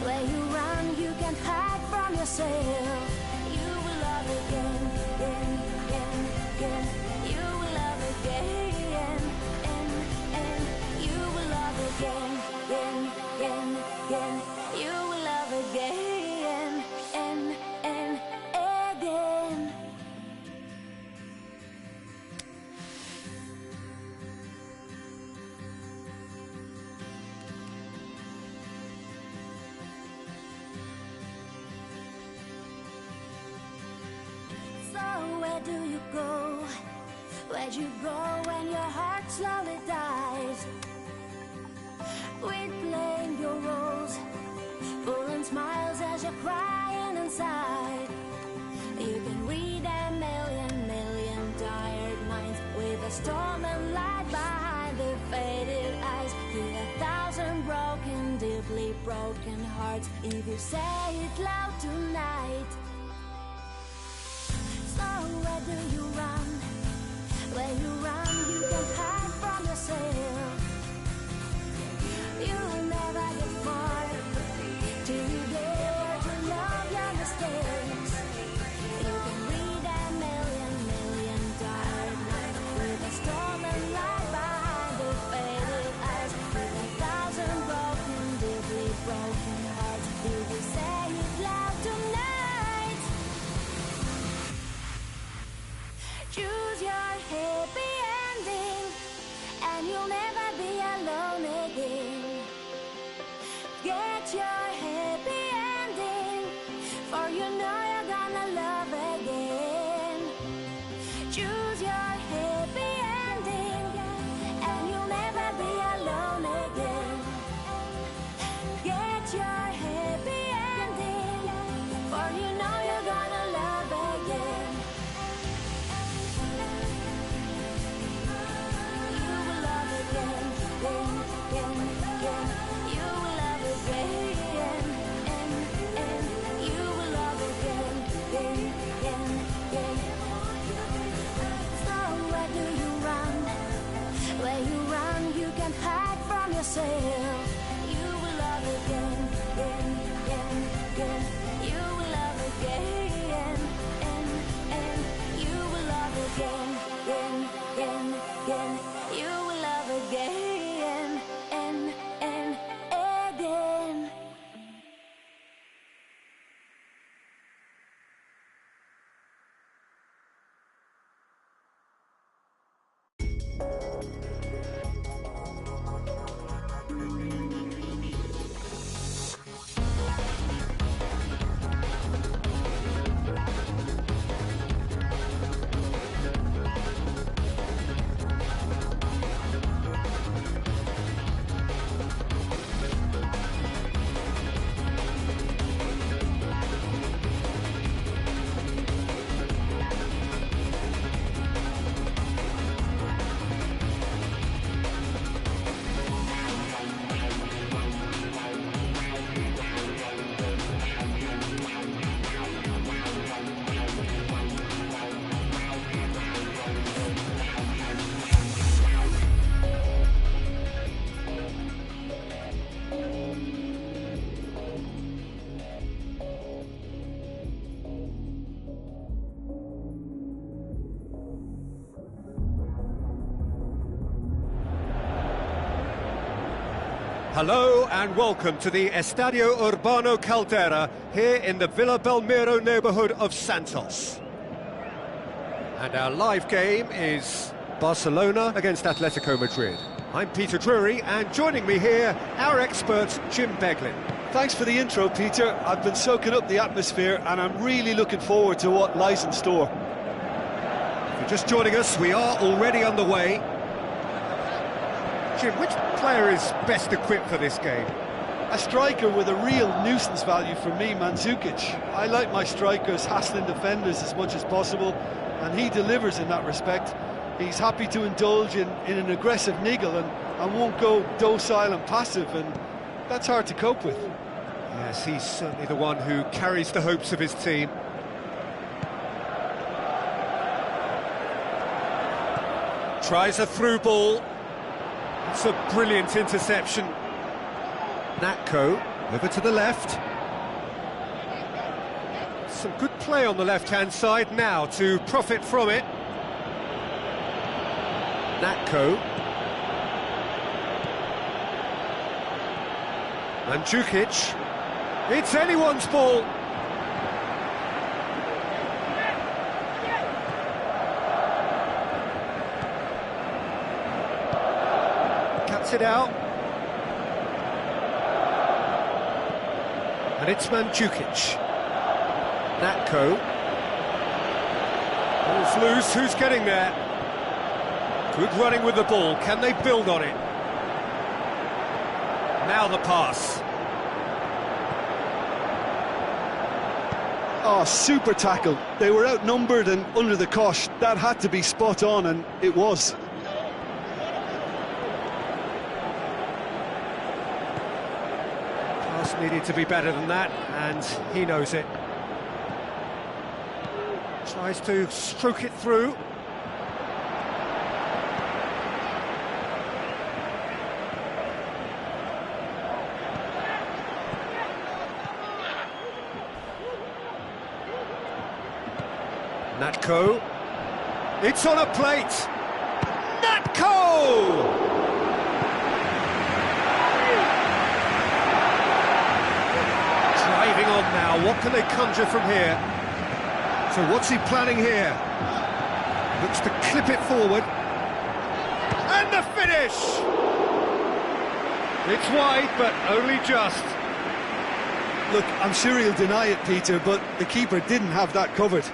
Speaker 3: Where you run, you can hide from yourself. You will love again. You will love again, and you will love again. You will love again, and again. So where do you go? Where'd you go when your heart slowly dies? Quit playing your roles, pulling smiles as you're crying inside. You can read a million tired minds with a storm and light behind the faded eyes. With 1,000 broken, deeply broken hearts, if you say it loud tonight. So where do you run? Where you run, you can hide from yourself. You'll never get far till you dare to love your mistakes. You can read a million tired minds with a storm and light behind the faded eyes. With 1,000 broken, deeply broken hearts, if you say it loud tonight. Choose your happy ending, and you'll never be alone again. Get your happy ending, for you know you're gonna love again. Choose your happy ending, and you'll never be alone again. Get your happy ending, for you know you're gonna love again. You will love again. You will love again, and you will love again. So where do you run? Where you run, you can hide from yourself. You will love again. You will love again, and you will love again. You will love again, and again.
Speaker 1: Hello and welcome to the Estadio Urbano Caldera here in the Villa Belmiro neighbourhood of Santos. And our live game is Barcelona against Atletico Madrid. I'm Peter Drury, and joining me here, our expert Jim Beglin.
Speaker 2: Thanks for the intro, Peter. I've been soaking up the atmosphere and I'm really looking forward to what lies in store.
Speaker 1: If you're just joining us, we are already underway. Jim, which player is best equipped for this game?
Speaker 2: A striker with a real nuisance value for me, Mandzukic. I like my strikers hassling defenders as much as possible, and he delivers in that respect. He's happy to indulge in an aggressive niggle and won't go docile and passive, and that's hard to cope with.
Speaker 1: Yes, he's certainly the one who carries the hopes of his team. Tries a through ball. It's a brilliant interception. Natko, over to the left. Some good play on the left-hand side now to profit from it. Natko. Mandzukic. It's anyone's ball. Cuts it out. And it's Mandzukic. Natko. Ball's loose, who's getting there? Good running with the ball, can they build on it? Now the pass.
Speaker 2: Oh, super tackle. They were outnumbered and under the cosh. That had to be spot on, and it was.
Speaker 1: Pass needed to be better than that, and he knows it. Tries to stroke it through. Natko. It's on a plate. Natko! Driving on now. What can they conjure from here? So what's he planning here? Looks to clip it forward. And the finish! It's wide, but only just.
Speaker 2: Look, I'm sure he'll deny it, Peter, but the keeper didn't have that covered.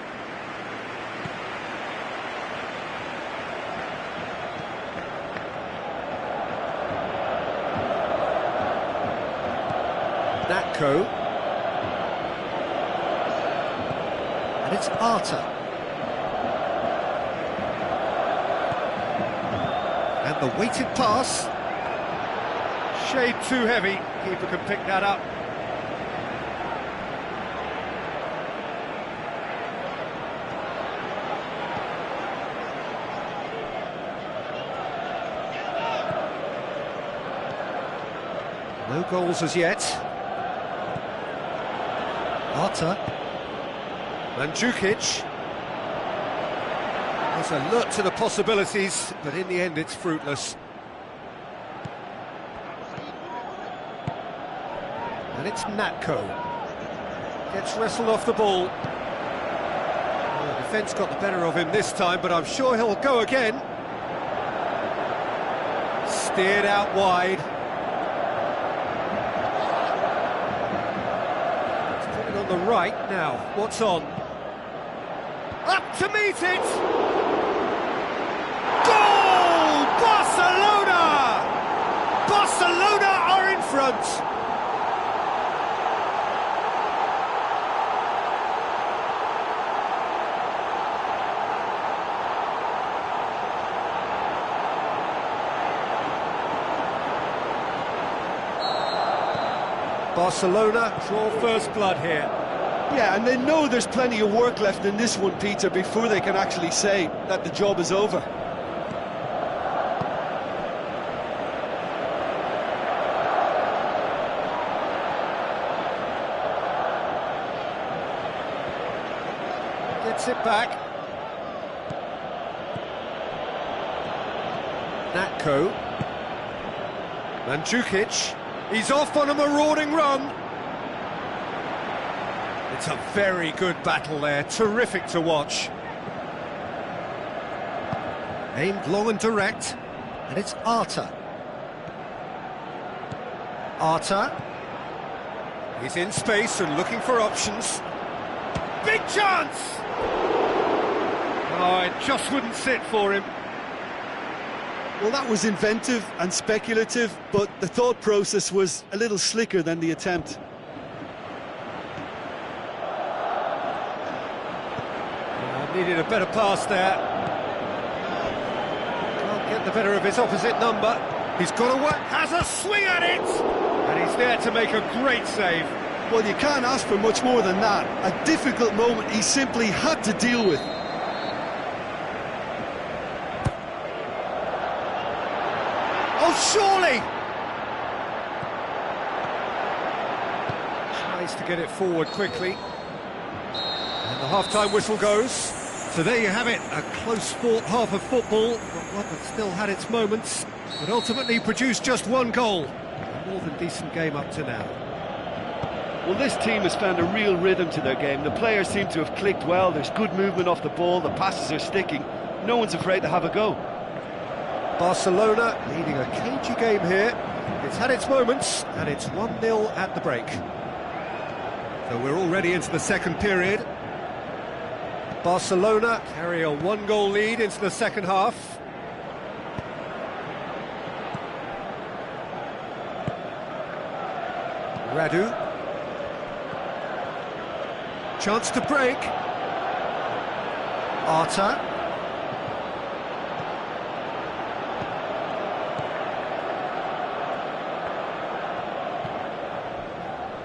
Speaker 1: Natko. And it's Arta. And the weighted pass. Shade too heavy. Keeper can pick that up. No goals as yet. Arta. Mandzukic. There's alert to the possibilities, but in the end it's fruitless. And it's Natko. Gets wrestled off the ball. Well, the defence got the better of him this time, but I'm sure he'll go again. Steered out wide. On the right now, what's on? Up to meet it! Goal! Barcelona! Barcelona are in front! Barcelona draw first blood here.
Speaker 2: Yeah, and they know there's plenty of work left in this one, Peter, before they can actually say that the job is over.
Speaker 1: Gets it back. Natko. Mandzukic. He's off on a marauding run. It's a very good battle there, terrific to watch. Aimed long and direct, and it's Arta. Arta. He's in space and looking for options. Big chance! Oh, it just wouldn't sit for him.
Speaker 2: Well, that was inventive and speculative, but the thought process was a little slicker than the attempt.
Speaker 1: Needed a better pass there. Can't get the better of his opposite number. He's got away, has a swing at it! And he's there to make a great save.
Speaker 2: Well, you can't ask for much more than that. A difficult moment he simply had to deal with.
Speaker 1: Oh, surely! Tries to get it forward quickly. And the half-time whistle goes. So there you have it, a close-fought half of football, but one that still had its moments, but ultimately produced just one goal. A more than decent game up to now.
Speaker 2: Well, this team has found a real rhythm to their game. The players seem to have clicked well, there's good movement off the ball, the passes are sticking. No one's afraid to have a go.
Speaker 1: Barcelona leading a cagey game here. It's had its moments, and it's 1-0 at the break. So we're already into the second period. Barcelona carry a one-goal lead into the second half. Radu. Chance to break. Arta.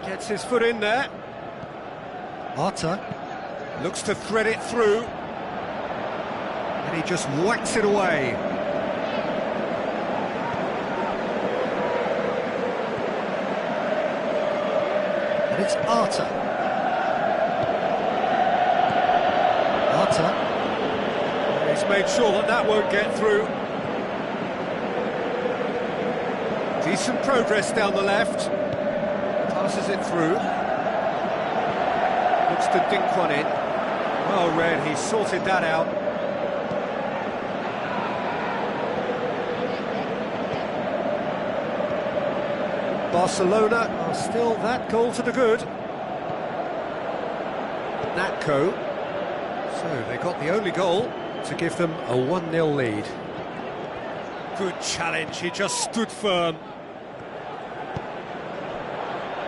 Speaker 1: Gets his foot in there. Arta. Looks to thread it through, and he just whacks it away. And it's Arta. Arta. He's made sure that that won't get through. Decent progress down the left. Passes it through. Looks to dink one in. Well read, he sorted that out. Barcelona are still that goal to the good. Natco. So they got the only goal to give them a 1-0 lead. Good challenge, he just stood firm.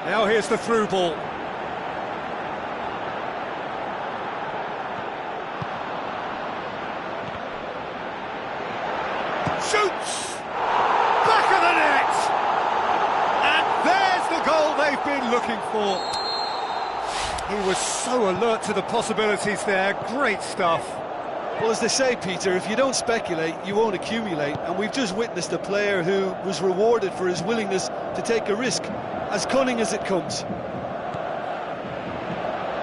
Speaker 1: Now here's the through ball. Shoots! Back of the net! And there's the goal they've been looking for. He was so alert to the possibilities there, great stuff.
Speaker 2: Well, as they say, Peter, if you don't speculate, you won't accumulate, and we've just witnessed a player who was rewarded for his willingness to take a risk, as cunning as it comes.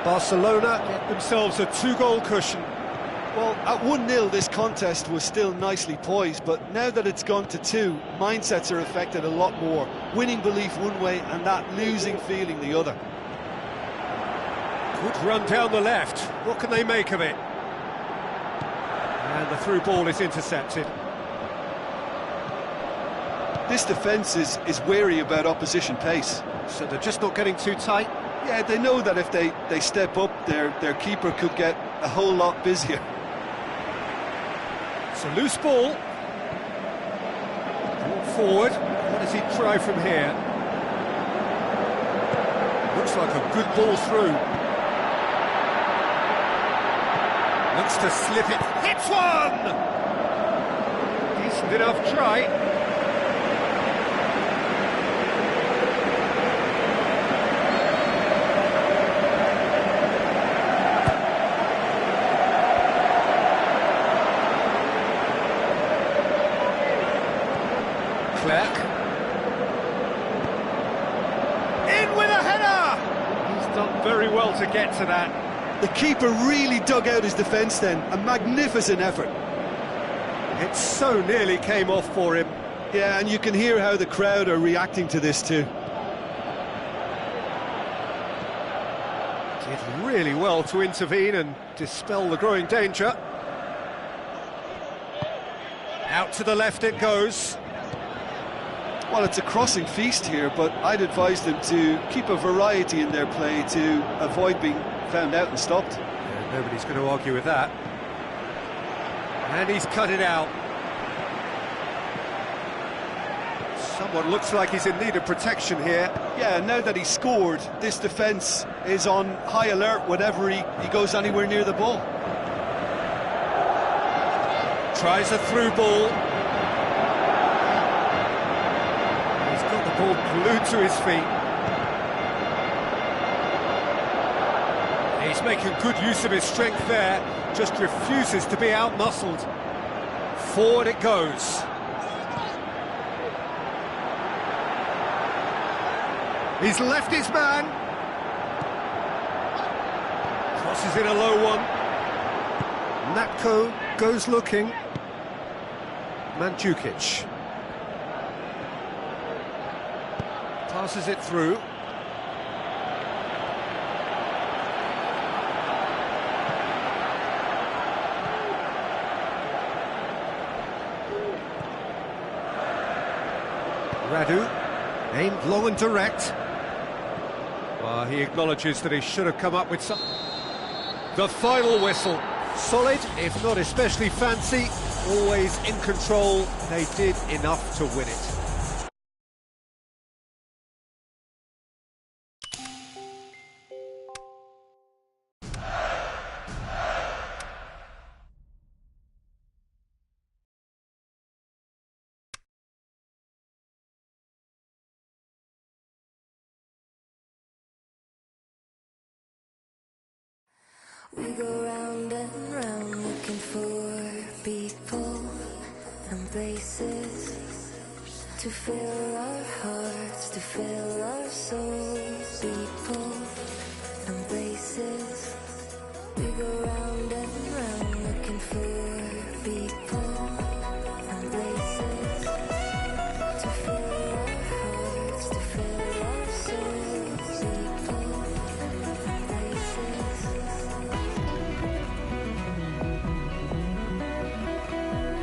Speaker 1: Barcelona get themselves a two-goal cushion.
Speaker 2: Well, at 1-0 this contest was still nicely poised, but now that it's gone to 2, mindsets are affected a lot more. Winning belief one way and that losing feeling the other.
Speaker 1: Good run down the left, what can they make of it? And the through ball is intercepted.
Speaker 2: This defence is wary about opposition pace.
Speaker 1: So they're just not getting too tight?
Speaker 2: Yeah, they know that if they step up, their keeper could get a whole lot busier.
Speaker 1: It's a loose ball. Brought forward. What does he try from here? Looks like a good ball through. Looks to slip it. Hits one! Decent enough try. Clerc. In with a header! He's done very well to get to that.
Speaker 2: The keeper really dug out his defence then, a magnificent effort.
Speaker 1: It so nearly came off for him.
Speaker 2: Yeah, and you can hear how the crowd are reacting to this too.
Speaker 1: Did really well to intervene and dispel the growing danger. Out to the left it goes.
Speaker 2: Well, it's a crossing feast here, but I'd advise them to keep a variety in their play to avoid being found out and stopped.
Speaker 1: Yeah, nobody's going to argue with that. And he's cut it out. Someone looks like he's in need of protection here.
Speaker 2: Yeah, now that he's scored, this defence is on high alert whenever he goes anywhere near the ball.
Speaker 1: Tries a through ball. He's got the ball glued to his feet. He's making good use of his strength there, just refuses to be out-muscled. Forward it goes. He's left his man. Crosses in a low one. Natko goes looking. Mandzukic passes it through. Radu aimed long and direct. Well, he acknowledges that he should have come up with some. The final whistle. Solid, if not especially fancy, always in control. They did enough to win it.
Speaker 3: We go round and round looking for people and places to fill our hearts, to fill our souls. People and places. We go round and round looking for people and places to fill our hearts, to fill our souls. People and places.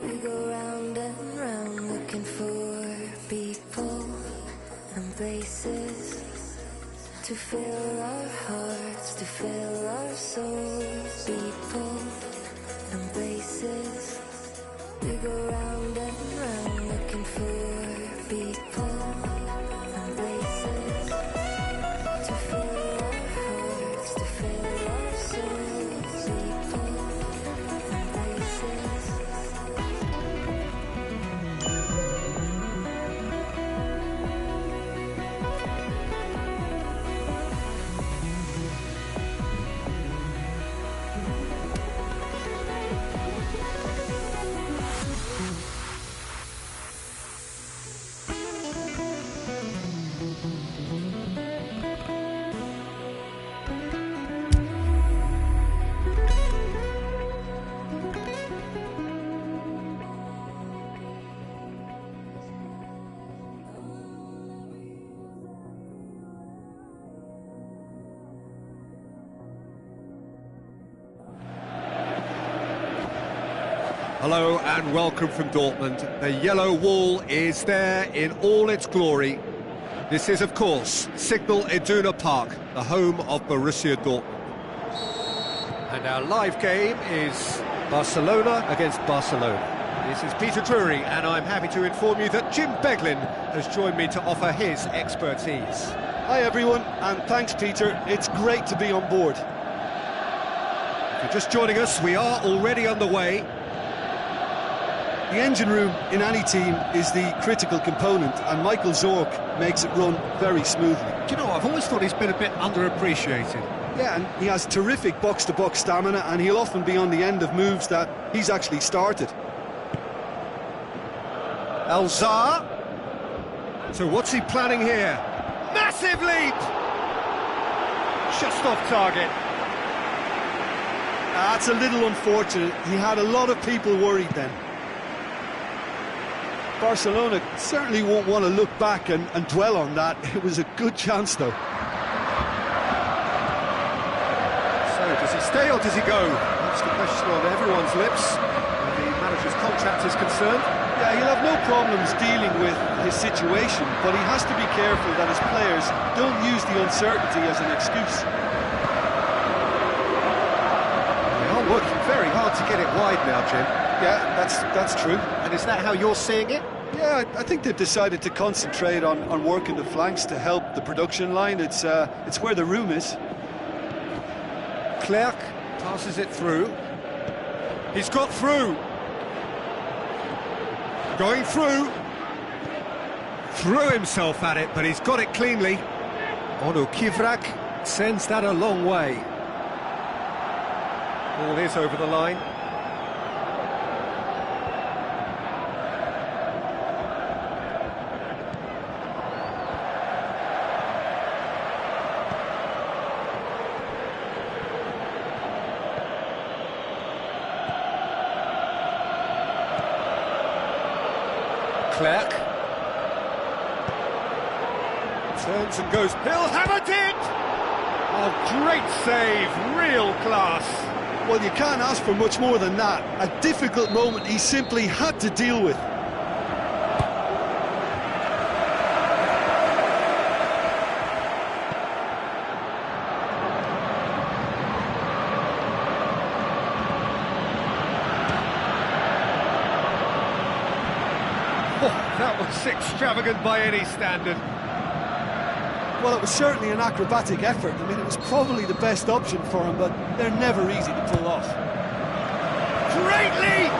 Speaker 3: We go round and round looking for people and places to fill our hearts, to fill our souls. People and places. We go round and round looking for people and places to fill our hearts, to fill our souls. People and places.
Speaker 1: Hello and welcome from Dortmund. The yellow wall is there in all its glory. This is, of course, Signal Iduna Park, the home of Borussia Dortmund. And our live game is Barcelona against Barcelona. This is Peter Drury, and I'm happy to inform you that Jim Beglin has joined me to offer his expertise.
Speaker 2: Hi everyone, and thanks Peter, it's great to be on board.
Speaker 1: If you're just joining us, we are already underway.
Speaker 2: The engine room in any team is the critical component, and Michael Zorc makes it run very smoothly.
Speaker 1: Do you know, I've always thought he's been a bit underappreciated.
Speaker 2: Yeah, and he has terrific box-to-box stamina, and he'll often be on the end of moves that he's actually started.
Speaker 1: Alzar. So what's he planning here? Massive leap! Just off target.
Speaker 2: That's a little unfortunate. He had a lot of people worried then. Barcelona certainly won't want to look back and dwell on that. It was a good chance, though.
Speaker 1: So, does he stay or does he go? That's the question on everyone's lips, where the manager's contract is concerned.
Speaker 2: Yeah, he'll have no problems dealing with his situation, but he has to be careful that his players don't use the uncertainty as an excuse.
Speaker 1: They are working very hard to get it wide now, Jim.
Speaker 2: Yeah, that's true.
Speaker 1: And is that how you're seeing it?
Speaker 2: Yeah, I think they've decided to concentrate on working the flanks to help the production line. It's where the room is.
Speaker 1: Clerc passes it through. He's got through. Going through. Threw himself at it, but he's got it cleanly. Onur Kivrak sends that a long way. Ball is over the line. Clerc turns and goes. He'll hammer it! Oh, great save, real class.
Speaker 2: Well, you can't ask for much more than that. A difficult moment he simply had to deal with.
Speaker 1: That was extravagant by any standard.
Speaker 2: Well, it was certainly an acrobatic effort. I mean, it was probably the best option for him, but they're never easy to pull off.
Speaker 1: Great leap!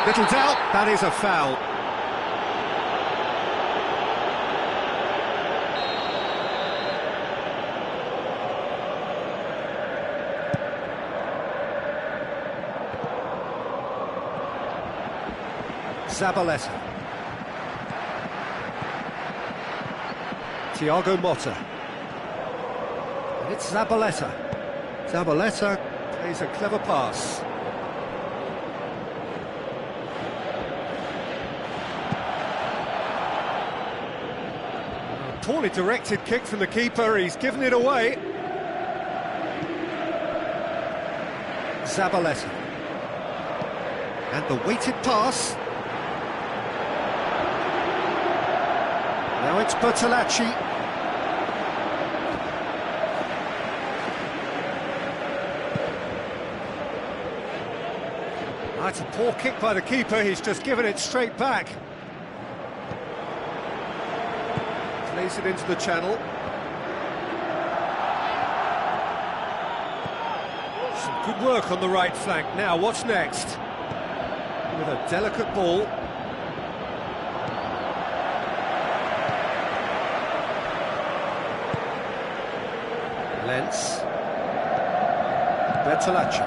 Speaker 1: Little doubt, that is a foul. Zabaleta. Thiago Motta. And it's Zabaleta. Zabaleta plays a clever pass. A poorly directed kick from the keeper, he's given it away. Zabaleta. And the weighted pass. Now it's Bertolacci. That's a poor kick by the keeper, he's just given it straight back. Plays it into the channel. Some good work on the right flank. Now, what's next? With a delicate ball. Lens. Bertolacci.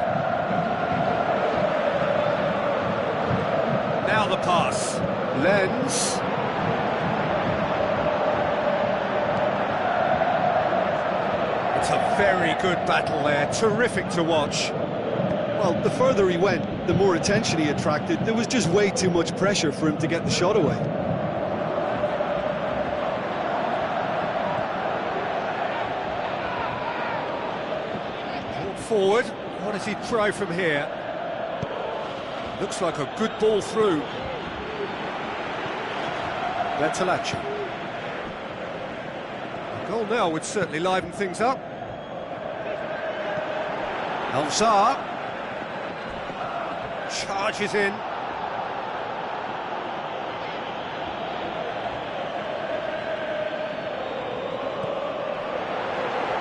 Speaker 1: Now the pass. Lens. It's a very good battle there, terrific to watch.
Speaker 2: Well, the further he went, the more attention he attracted. There was just way too much pressure for him to get the shot away.
Speaker 1: Forward, what does he try from here? Looks like a good ball through. Bertolacci. Goal now would certainly liven things up. Elzar charges in.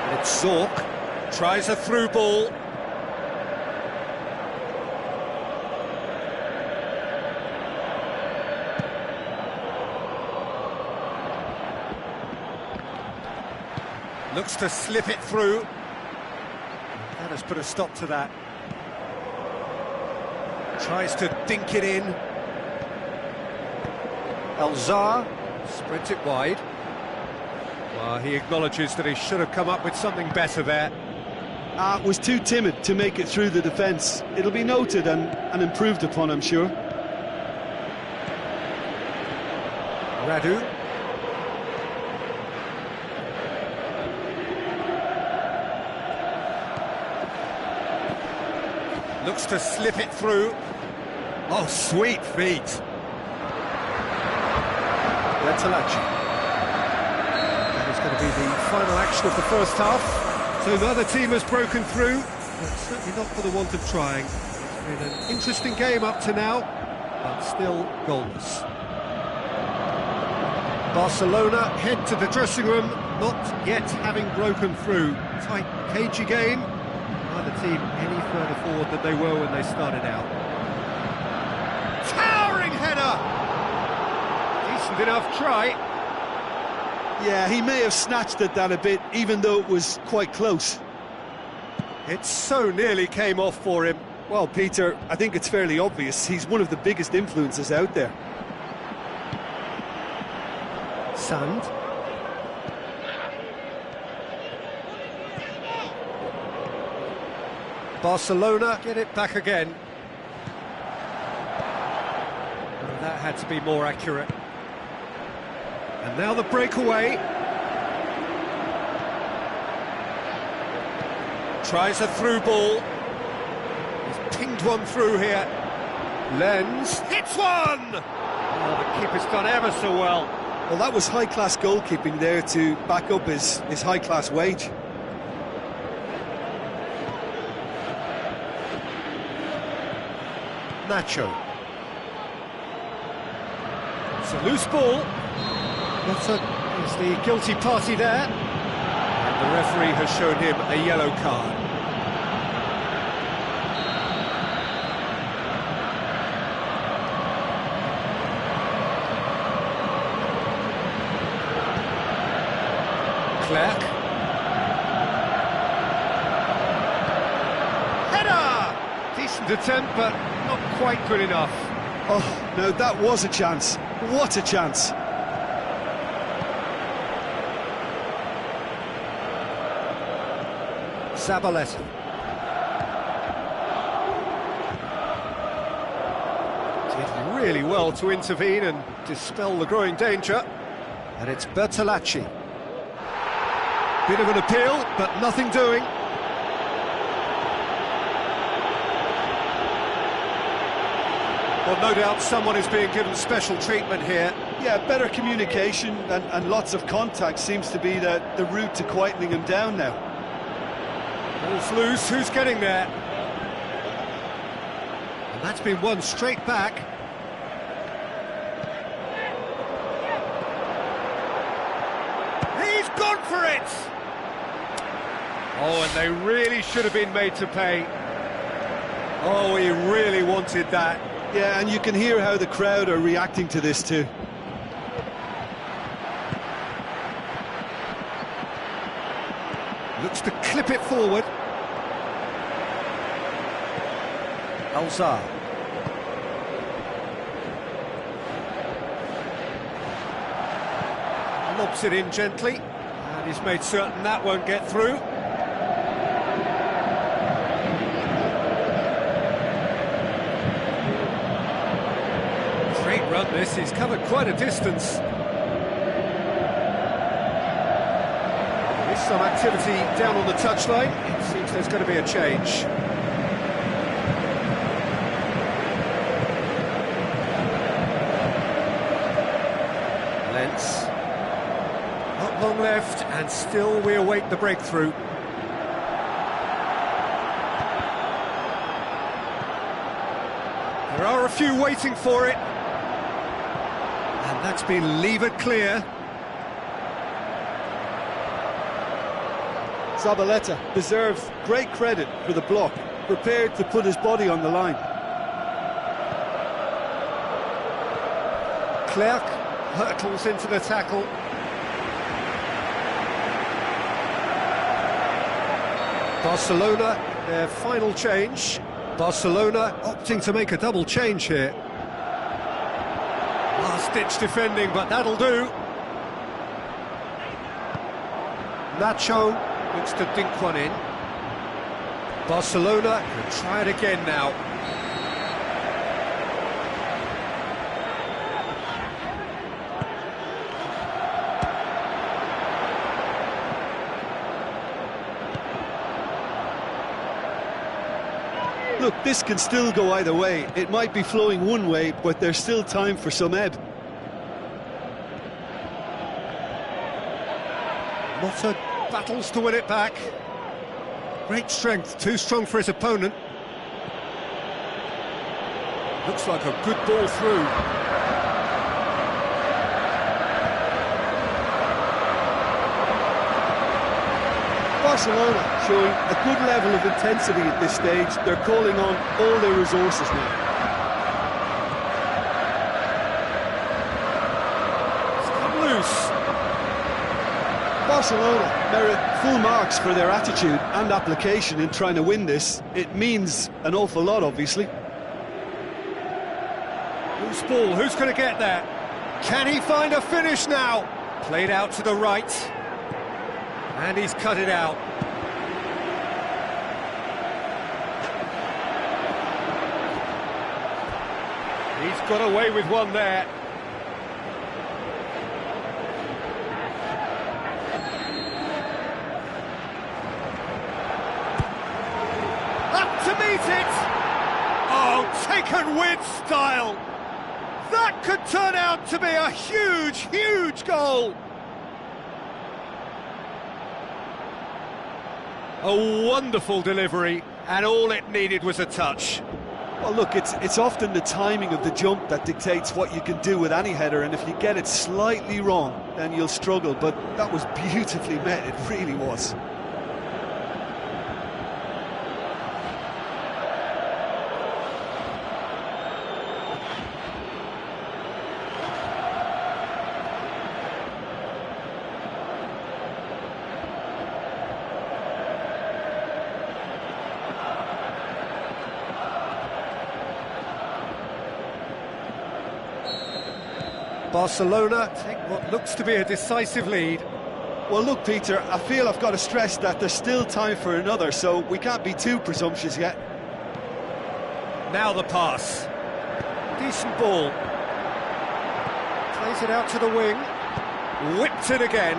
Speaker 1: And it's Zorc, tries a through ball. Looks to slip it through. That has put a stop to that. Tries to dink it in. Elzar spreads it wide. Well, he acknowledges that he should have come up with something better there.
Speaker 2: Was too timid to make it through the defence. It'll be noted and improved upon, I'm sure.
Speaker 1: Radu. Looks to slip it through. Oh, sweet feet. Bertolacci. That is going to be the final action of the first half. So the other team has broken through, but certainly not for the want of trying. It's been an interesting game up to now, but still goalless. Barcelona head to the dressing room, not yet having broken through. Tight, cagey game. Neither team any further forward than they were when they started out. Towering header! Decent enough try.
Speaker 2: Yeah, he may have snatched at that a bit, even though it was quite close.
Speaker 1: It so nearly came off for him.
Speaker 2: Well, Peter, I think it's fairly obvious. He's one of the biggest influences out there.
Speaker 1: Sand. Barcelona get it back again. And that had to be more accurate. And now the breakaway. Tries a through ball. He's pinged one through here. Lens hits one! Oh, the keeper's done ever so well.
Speaker 2: Well, that was high-class goalkeeping there to back up his high-class wage.
Speaker 1: Nacho. It's a loose ball. That's the guilty party there. And the referee has shown him a yellow card. Clerc. Header! Decent attempt, but not quite good enough.
Speaker 2: Oh, no, that was a chance. What a chance.
Speaker 1: Zabaleta. Did really well to intervene and dispel the growing danger. And it's Bertolacci. Bit of an appeal, but nothing doing. Well, no doubt someone is being given special treatment here.
Speaker 2: Yeah, better communication and lots of contact seems to be the route to quietening him down now.
Speaker 1: Ball's loose, who's getting there? And that's been won straight back. He's gone for it! Oh, and they really should have been made to pay. Oh, he really wanted that.
Speaker 2: Yeah, and you can hear how the crowd are reacting to this too.
Speaker 1: Looks to clip it forward. Elzar. Lobs it in gently, and he's made certain that won't get through. Great run this, he's covered quite a distance. There's some activity down on the touchline. It seems there's going to be a change. Lens. long left, and still we await the breakthrough. There are a few waiting for it. And that's been levered clear.
Speaker 2: Zabaleta deserves great credit for the block, prepared to put his body on the line.
Speaker 1: Clerc hurtles into the tackle. Barcelona, their final change. Barcelona opting to make a double change here. Last-ditch defending, but that'll do. Nacho looks to dink one in. Barcelona can try it again now.
Speaker 2: Look, this can still go either way. It might be flowing one way, but there's still time for some ebb.
Speaker 1: Motta battles to win it back. Great strength, too strong for his opponent. Looks like a good ball through.
Speaker 2: Barcelona showing a good level of intensity at this stage. They're calling on all their resources now.
Speaker 1: It's come loose.
Speaker 2: Barcelona merit full marks for their attitude and application in trying to win this. It means an awful lot, obviously.
Speaker 1: Loose ball, who's going to get there? Can he find a finish now? Played out to the right. And he's cut it out. He's got away with one there. Up to meet it! Oh, taken with style! That could turn out to be a huge, huge goal! A wonderful delivery, and all it needed was a touch.
Speaker 2: Well, look, it's often the timing of the jump that dictates what you can do with any header, and if you get it slightly wrong, then you'll struggle, but that was beautifully met, it really was.
Speaker 1: Barcelona take what looks to be a decisive lead.
Speaker 2: Well, look, Peter, I feel I've got to stress that there's still time for another, so we can't be too presumptuous yet.
Speaker 1: Now the pass. Decent ball. Plays it out to the wing. Whipped it again.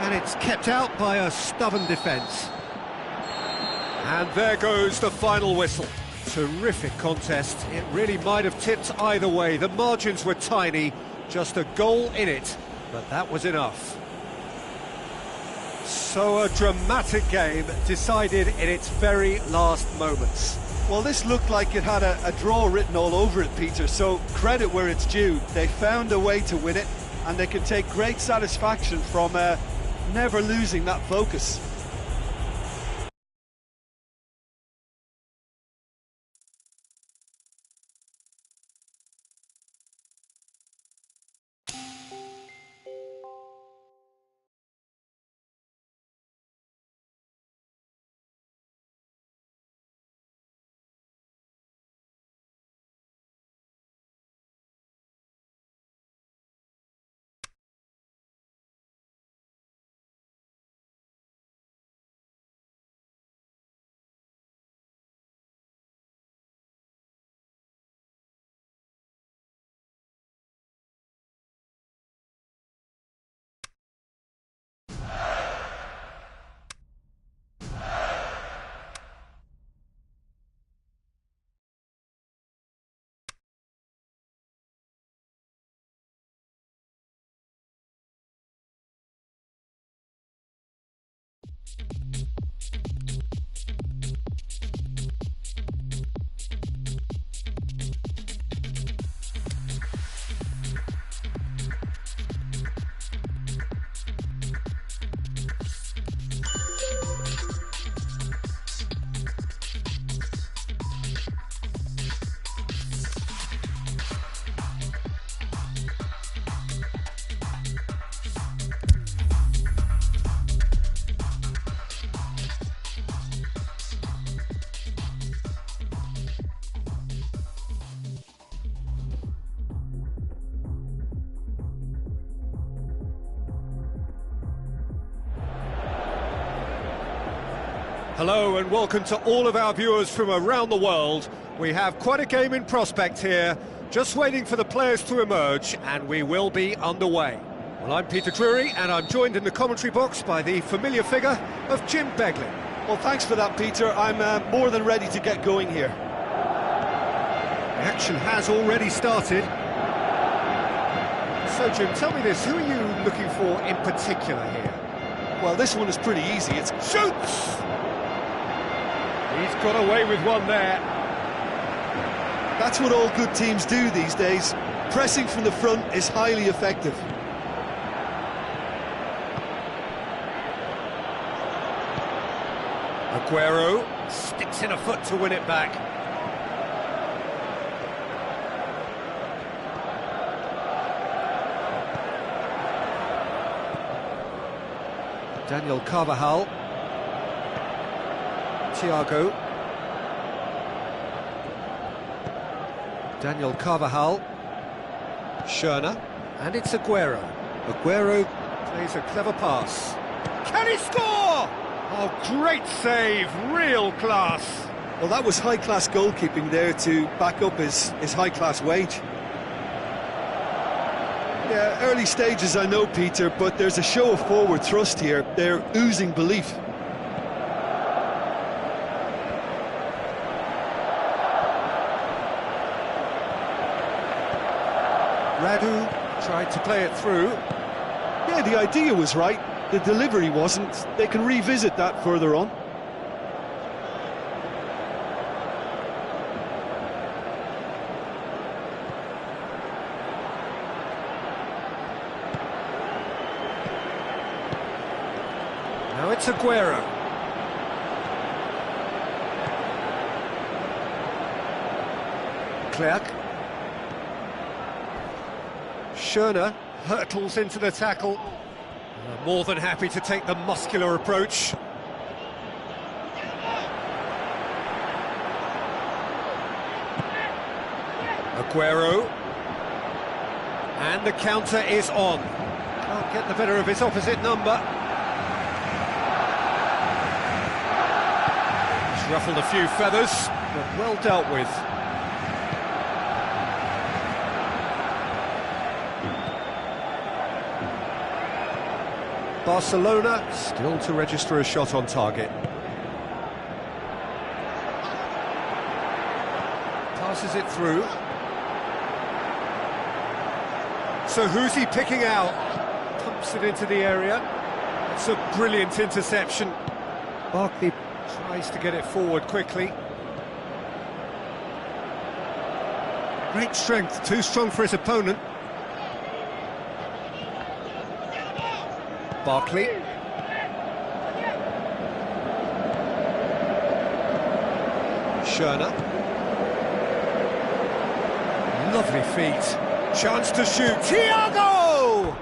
Speaker 1: And it's kept out by a stubborn defence. And there goes the final whistle. Terrific contest. It really might have tipped either way. The margins were tiny, just a goal in it, but that was enough. So a dramatic game decided in its very last moments.
Speaker 2: Well, this looked like it had a draw written all over it, Peter, so credit where it's due. They found a way to win it, and they can take great satisfaction from never losing that focus.
Speaker 1: Hello and welcome to all of our viewers from around the world. We have quite a game in prospect here, just waiting for the players to emerge, and we will be underway. Well, I'm Peter Drury, and I'm joined in the commentary box by the familiar figure of Jim Beglin.
Speaker 2: Well, thanks for that, Peter. I'm more than ready to get going here.
Speaker 1: The action has already started. So, Jim, tell me this, who are you looking for in particular here?
Speaker 2: Well, this one is pretty easy. It's
Speaker 1: Shoots! He's got away with one there.
Speaker 2: That's what all good teams do these days. Pressing from the front is highly effective.
Speaker 1: Aguero sticks in a foot to win it back. Daniel Carvajal. Thiago. Daniel Carvajal. Schürrle. And it's Aguero. Aguero plays a clever pass. Can he score? Oh, great save, real class.
Speaker 2: Well, that was high-class goalkeeping there to back up his high-class wage. Yeah, early stages, I know, Peter, but there's a show of forward thrust here. They're oozing belief.
Speaker 1: Radu tried to play it through.
Speaker 2: Yeah, the idea was right. The delivery wasn't. They can revisit that further on.
Speaker 1: Now it's Aguero. Clerc. Schürrle hurtles into the tackle. More than happy to take the muscular approach. Aguero. And the counter is on. Can't get the better of his opposite number. He's ruffled a few feathers, but well dealt with. Barcelona still to register a shot on target. Passes it through. So who's he picking out? Pumps it into the area. It's a brilliant interception. Barkley tries to get it forward quickly. Great strength, too strong for his opponent. Barkley. Schürrle. Lovely feet. Chance to shoot. Thiago!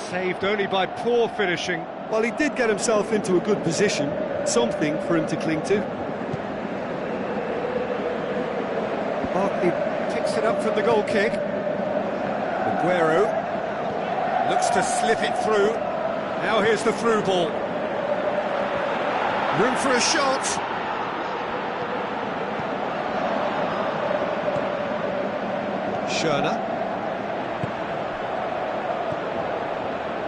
Speaker 1: Saved only by poor finishing.
Speaker 2: Well, he did get himself into a good position. Something for him to cling to.
Speaker 1: Barkley picks it up from the goal kick. Aguero looks to slip it through. Now here's the through ball. Room for a shot. Schürrle.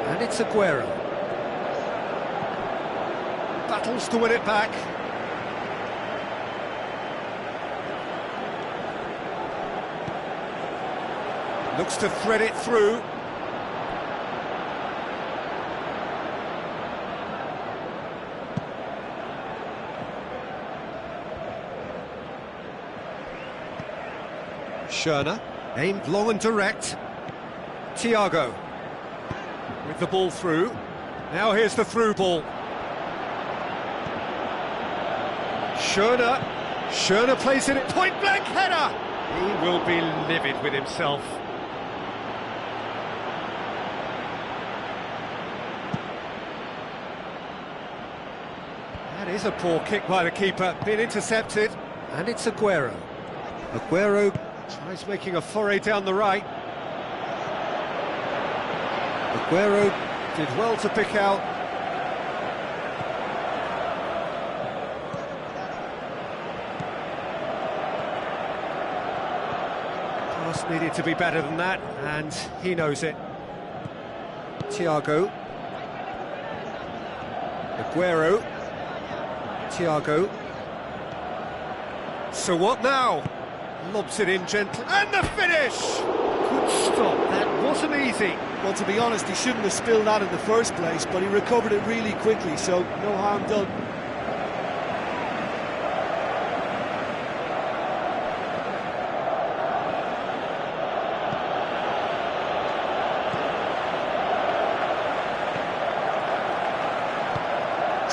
Speaker 1: And it's Aguero. Battles to win it back. Looks to thread it through. Schürrle, aimed long and direct. Thiago with the ball through. Now here's the through ball. Schürrle plays it at point-blank header. He will be livid with himself. That is a poor kick by the keeper, been intercepted, and it's Aguero. Aguero tries making a foray down the right. Aguero did well to pick out. Just needed to be better than that, and he knows it. Thiago. Aguero. Thiago. So what now? Lobs it in gently, and the finish! Good stop, that wasn't easy.
Speaker 2: Well, to be honest, he shouldn't have spilled that in the first place, but he recovered it really quickly, so no harm done.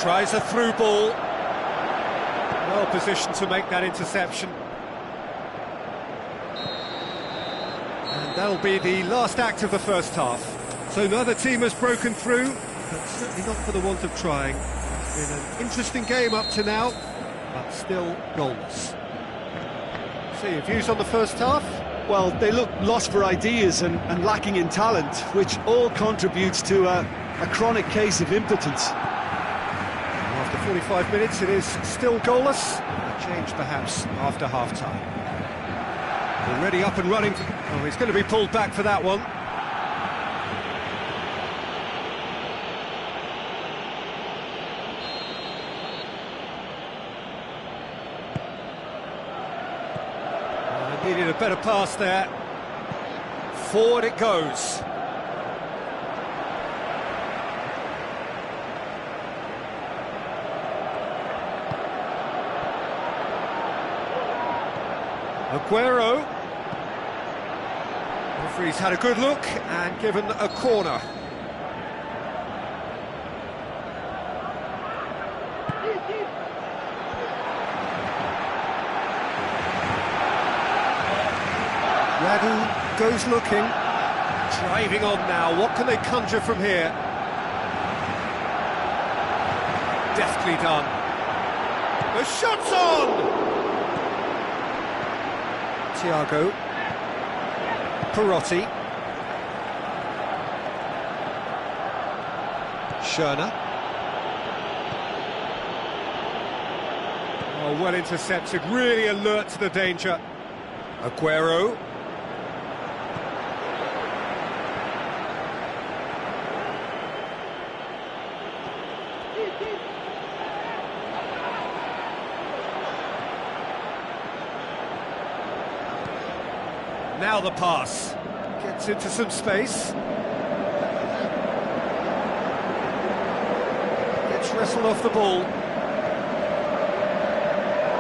Speaker 1: Tries a through ball. Well positioned to make that interception. And that'll be the last act of the first half. So neither team has broken through, but certainly not for the want of trying. It's been an interesting game up to now, but still goalless. So your views on the first half?
Speaker 2: Well, they look lost for ideas and lacking in talent, which all contributes to a chronic case of impotence.
Speaker 1: After 45 minutes, it is still goalless. A change, perhaps, after half-time. Already up and running. Oh, he's going to be pulled back for that one. Needed a better pass there. Forward it goes. Aguero. Referee's had a good look and given a corner. Radu goes looking. Driving on now. What can they conjure from here? Deftly done. The shot's on! Thiago. Perotti. Schürrle. Oh, well intercepted, really alert to the danger. Aguero. Now the pass. Gets into some space. Gets wrestled off the ball.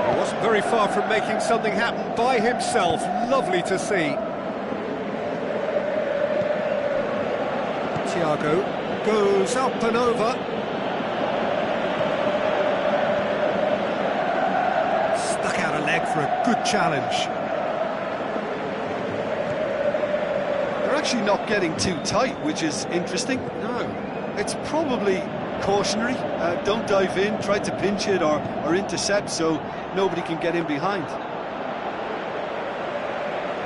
Speaker 1: He wasn't very far from making something happen by himself. Lovely to see. Thiago goes up and over. Stuck out a leg for a good challenge.
Speaker 2: Actually not getting too tight, which is interesting.
Speaker 1: No.
Speaker 2: It's probably cautionary. Don't dive in, try to pinch it or intercept so nobody can get in behind.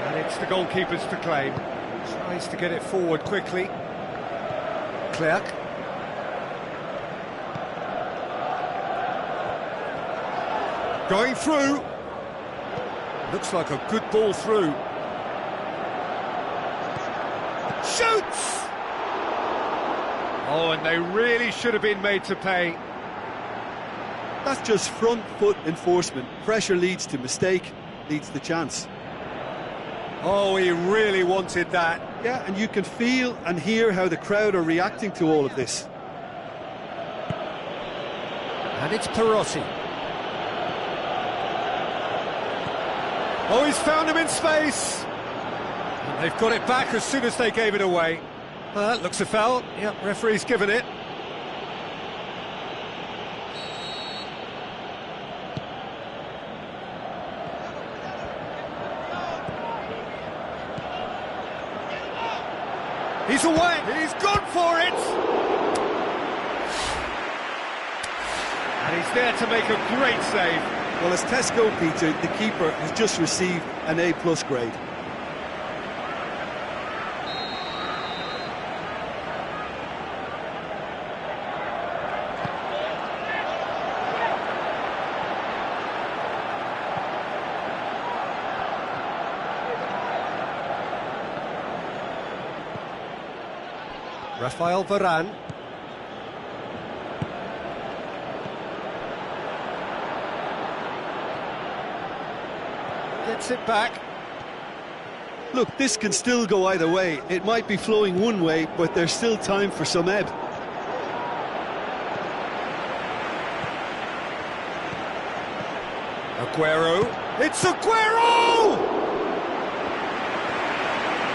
Speaker 1: And it's the goalkeepers to claim. Tries to get it forward quickly. Clerc. Going through. Looks like a good ball through. Shoots! Oh, and they really should have been made to pay.
Speaker 2: That's just front foot enforcement. Pressure leads to mistake, leads to chance.
Speaker 1: Oh, he really wanted that.
Speaker 2: Yeah, and you can feel and hear how the crowd are reacting to all of this.
Speaker 1: And it's Perotti. Oh, he's found him in space. And they've got it back as soon as they gave it away. That looks a foul. Yep, referee's given it. He's away. He's gone for it. And he's there to make a great save.
Speaker 2: Well, as Tesco, Peter, the keeper has just received an A+ grade.
Speaker 1: Rafael Varane. Gets it back.
Speaker 2: Look, this can still go either way. It might be flowing one way, but there's still time for some ebb.
Speaker 1: Aguero. It's Aguero!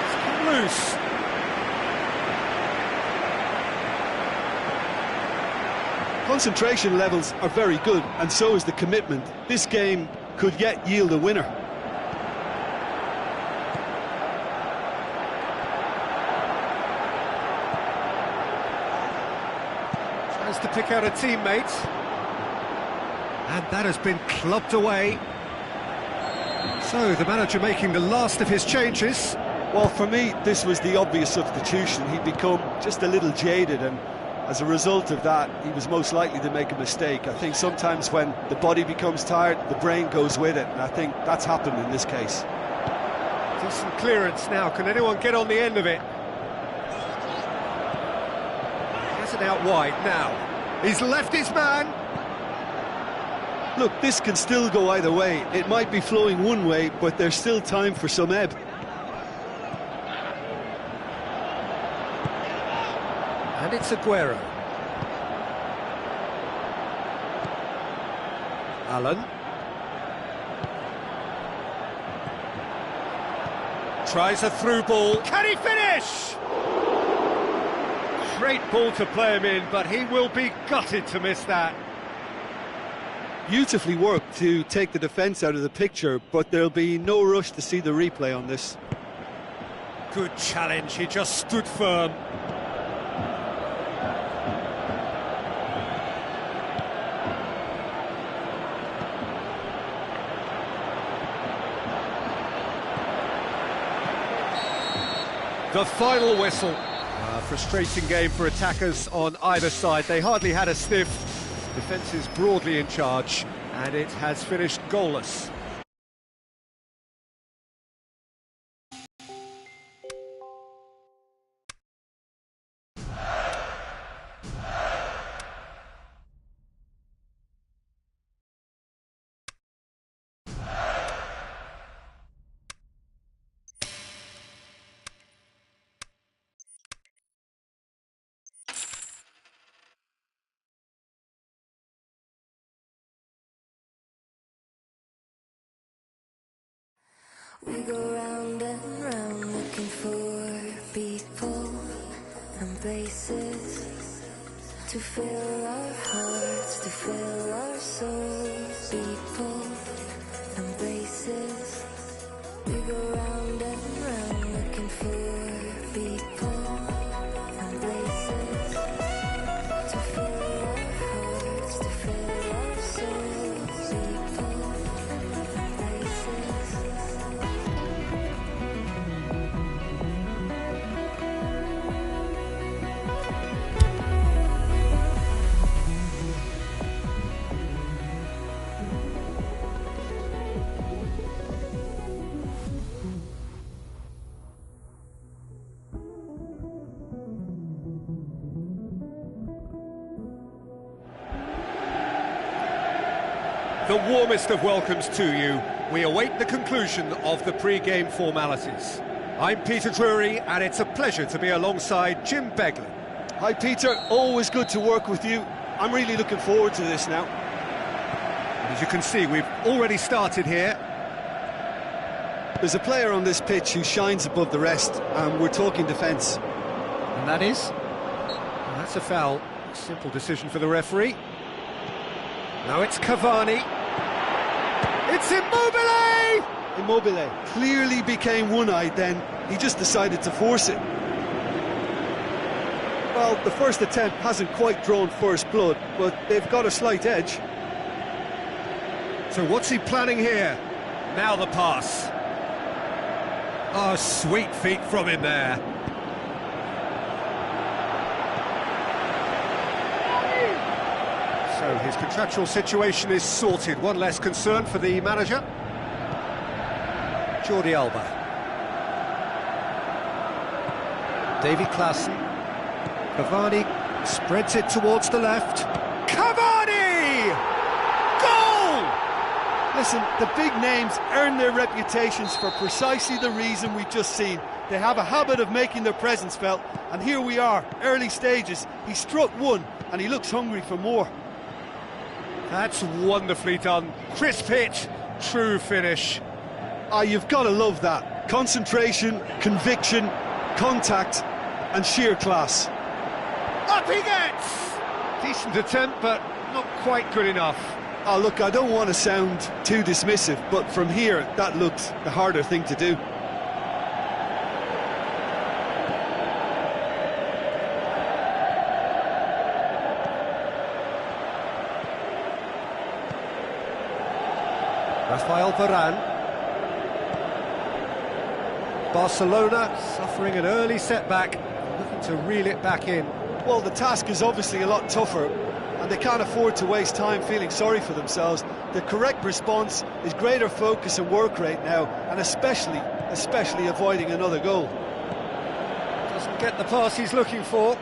Speaker 1: It's come loose.
Speaker 2: Concentration levels are very good, and so is the commitment. This game could yet yield a winner.
Speaker 1: Tries to pick out a teammate. And that has been clubbed away. So, the manager making the last of his changes.
Speaker 2: Well, for me, this was the obvious substitution. He'd become just a little jaded, and as a result of that, he was most likely to make a mistake. I think sometimes when the body becomes tired, the brain goes with it, and I think that's happened in this case.
Speaker 1: Decent clearance now. Can anyone get on the end of it? He has it out wide now. He's left his man.
Speaker 2: Look, this can still go either way. It might be flowing one way, but there's still time for some ebb.
Speaker 1: And it's Aguero. Allen. Tries a through ball. Can he finish? Great ball to play him in, but he will be gutted to miss that.
Speaker 2: Beautifully worked to take the defence out of the picture, but there'll be no rush to see the replay on this.
Speaker 1: Good challenge, he just stood firm. The final whistle. A frustrating game for attackers on either side. They hardly had a sniff. Defence is broadly in charge, and it has finished goalless.
Speaker 3: We go round and round looking for people and places to fill our hearts, to fill our souls. People and places. We go round and round looking for people and places to fill our hearts, to fill our souls. People and places.
Speaker 1: The warmest of welcomes to you. We await the conclusion of the pre-game formalities. I'm Peter Drury, and it's a pleasure to be alongside Jim Beglin.
Speaker 2: Hi Peter, always good to work with you. I'm really looking forward to this now.
Speaker 1: As you can see, we've already started here.
Speaker 2: There's a player on this pitch who shines above the rest, and we're talking defence.
Speaker 1: And that is? Well, that's a foul. Simple decision for the referee. Now it's Cavani. It's Immobile!
Speaker 2: Immobile clearly became one-eyed then. He just decided to force it. Well, the first attempt hasn't quite drawn first blood, but they've got a slight edge.
Speaker 1: So what's he planning here? Now the pass. Oh, sweet feet from him there. So his contractual situation is sorted. One less concern for the manager. Jordi Alba. Davy Klaassen. Cavani spreads it towards the left. Cavani! Goal!
Speaker 2: Listen, the big names earn their reputations for precisely the reason we've just seen. They have a habit of making their presence felt, and here we are, early stages. He struck one, and he looks hungry for more.
Speaker 1: That's wonderfully done. Crisp hit, true finish.
Speaker 2: Ah, you've got to love that. Concentration, conviction, contact, and sheer class.
Speaker 1: Up he gets! Decent attempt, but not quite good enough.
Speaker 2: Oh, look, I don't want to sound too dismissive, but from here, that looked the harder thing to do.
Speaker 1: Rafael Varane. Barcelona suffering an early setback, looking to reel it back in.
Speaker 2: Well, the task is obviously a lot tougher, and they can't afford to waste time feeling sorry for themselves. The correct response is greater focus and work rate now, and especially avoiding another goal.
Speaker 1: Doesn't get the pass he's looking for.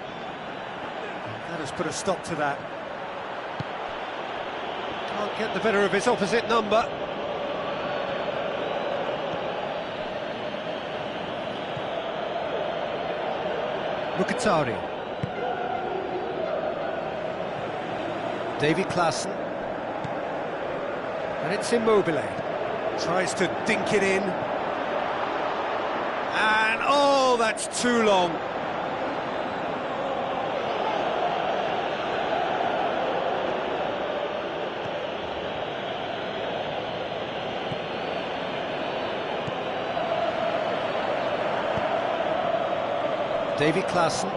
Speaker 1: That has put a stop to that. Can't get the better of his opposite number. Mkhitaryan. Davy Klaassen. And it's Immobile. Tries to dink it in. And, oh, that's too long. Davy Klaassen.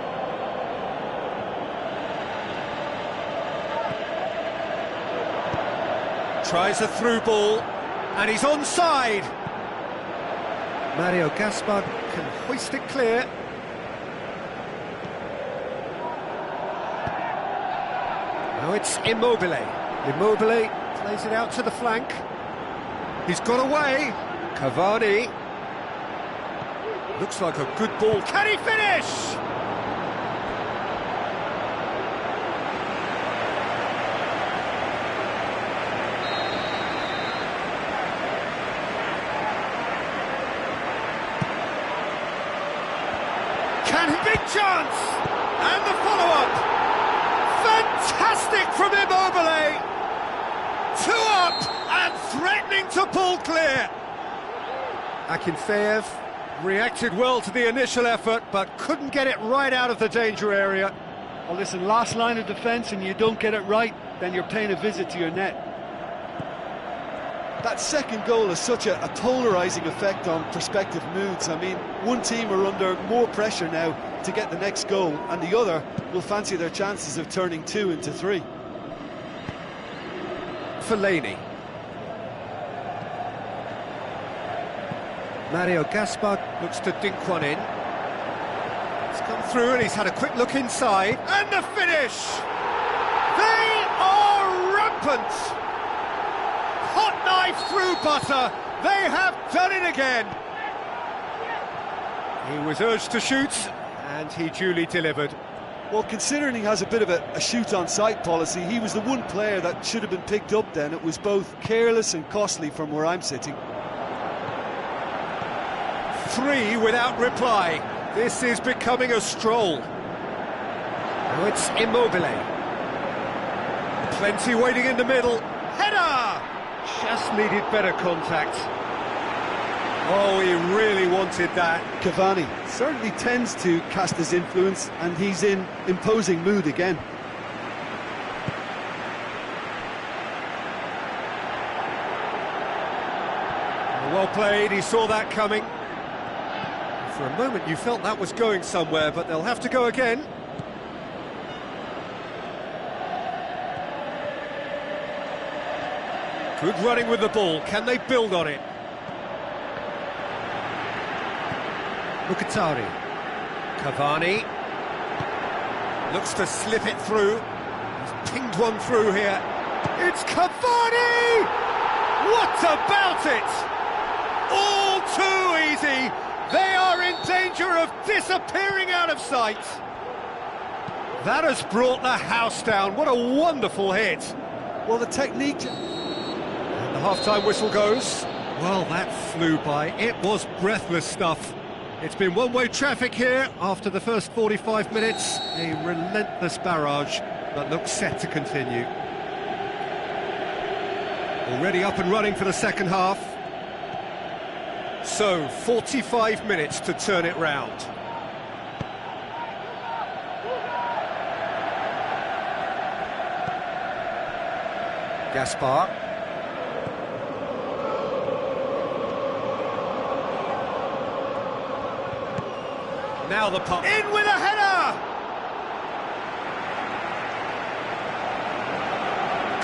Speaker 1: Tries a through ball, and he's onside. Mario Gaspar can hoist it clear. Now it's Immobile. Immobile plays it out to the flank. He's got away. Cavani. Looks like a good ball. Can he finish? Big chance! And the follow-up! Fantastic from Immobile! 2 up and threatening to pull clear! Akinfeev reacted well to the initial effort, but couldn't get it right out of the danger area.
Speaker 2: Well, listen, last line of defence and you don't get it right, then you're paying a visit to your net. That second goal has such a polarising effect on prospective moods. I mean, one team are under more pressure now to get the next goal, and the other will fancy their chances of turning 2 into 3.
Speaker 1: Fellaini. Mario Gaspar looks to dink one in. It's come through and he's had a quick look inside. And the finish! They are rampant! Hot knife through butter. They have done it again. He was urged to shoot, and he duly delivered.
Speaker 2: Well, considering he has a bit of a shoot-on-sight policy, he was the one player that should have been picked up then. It was both careless and costly from where I'm sitting.
Speaker 1: 3 without reply. This is becoming a stroll. Now it's Immobile. Plenty waiting in the middle. Header! Just needed better contact. Oh, he really wanted that.
Speaker 2: Cavani certainly tends to cast his influence, and he's in imposing mood again.
Speaker 1: Well played, he saw that coming. For a moment you felt that was going somewhere, but they'll have to go again. Good running with the ball. Can they build on it? Mkhitaryan. Cavani. Looks to slip it through. He's pinged one through here. It's Cavani! What about it? All too easy. They are in danger of disappearing out of sight. That has brought the house down. What a wonderful hit.
Speaker 2: Well, the technique...
Speaker 1: And the half-time whistle goes. Well, that flew by. It was breathless stuff. It's been one-way traffic here after the first 45 minutes. A relentless barrage that looks set to continue. Already up and running for the second half. So, 45 minutes to turn it round. Gaspar. Now the pump. In with a header!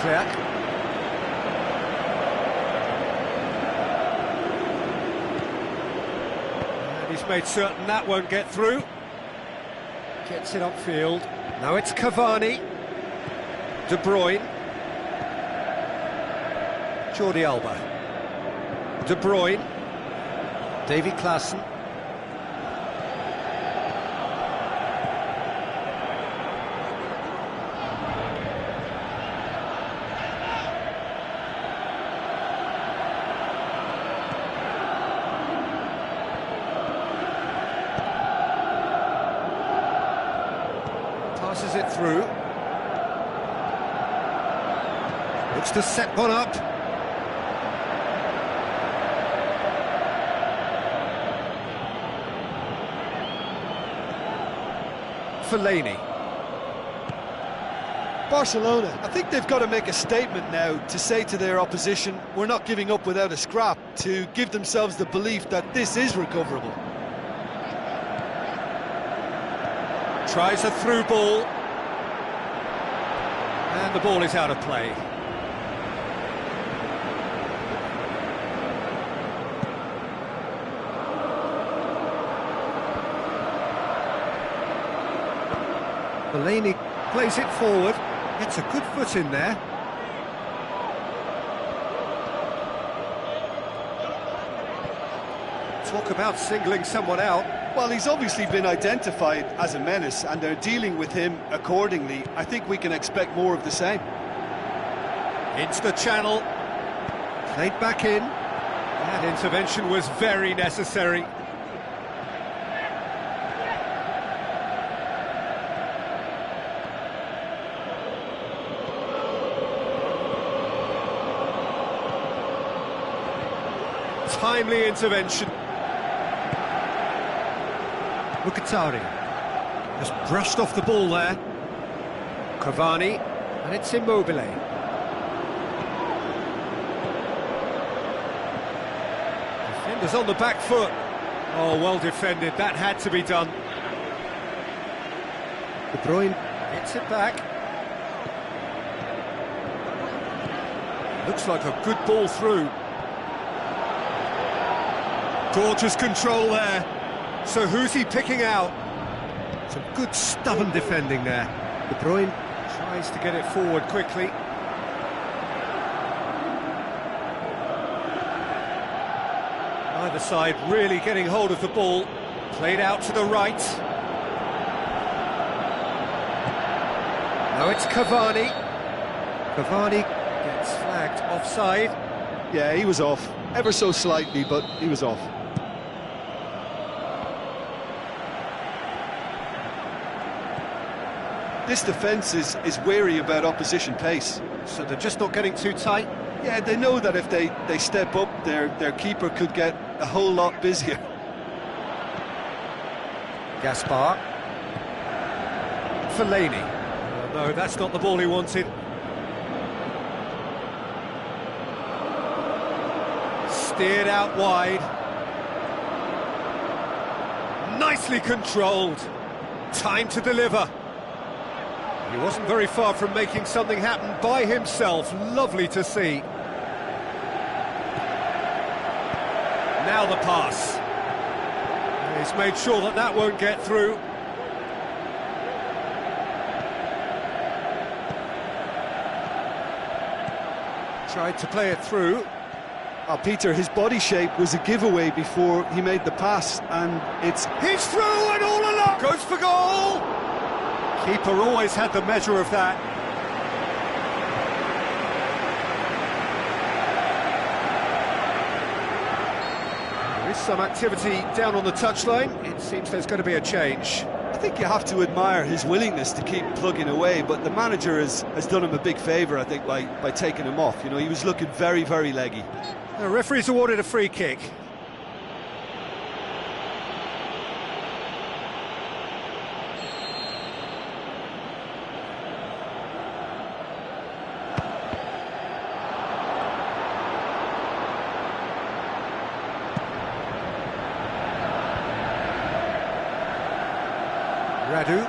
Speaker 1: Clear. And he's made certain that won't get through. Gets it upfield. Now it's Cavani. De Bruyne. Jordi Alba. De Bruyne. Davy Klaassen. Passes it through. Looks to set one up. Fellaini.
Speaker 2: Barcelona, I think they've got to make a statement now to say to their opposition, we're not giving up without a scrap, to give themselves the belief that this is recoverable.
Speaker 1: Tries a through ball. And the ball is out of play. Fellaini plays it forward, gets a good foot in there. Talk about singling someone out.
Speaker 2: Well, he's obviously been identified as a menace and they're dealing with him accordingly. I think we can expect more of the same.
Speaker 1: Into the channel, played back in. That intervention was very necessary. Timely intervention. Mkhitaryan just brushed off the ball there. Cavani, and it's Immobile. Defenders on the back foot. Oh, well defended, that had to be done. De Bruyne gets it back. Looks like a good ball through. Gorgeous control there. So who's he picking out? Some good stubborn defending there. De Bruyne tries to get it forward quickly. Either side really getting hold of the ball. Played out to the right. Now it's Cavani. Cavani gets flagged offside.
Speaker 2: Yeah, he was off. Ever so slightly, but he was off. This defence is wary about opposition pace.
Speaker 1: So they're just not getting too tight?
Speaker 2: Yeah, they know that if they step up, their keeper could get a whole lot busier.
Speaker 1: Gaspar. Fellaini. Oh, no, that's not the ball he wanted. Steered out wide. Nicely controlled. Time to deliver. He wasn't very far from making something happen by himself. Lovely to see. Now the pass. He's made sure that that won't get through. Tried to play it through.
Speaker 2: Oh, Peter, his body shape was a giveaway before he made the pass, and it's...
Speaker 1: He's through and all along! Goes for goal! Keeper always had the measure of that. There is some activity down on the touchline. It seems there's going to be a change.
Speaker 2: I think you have to admire his willingness to keep plugging away, but the manager has done him a big favour, I think, by taking him off. You know, he was looking very, very leggy.
Speaker 1: The referee's awarded a free kick. Radu.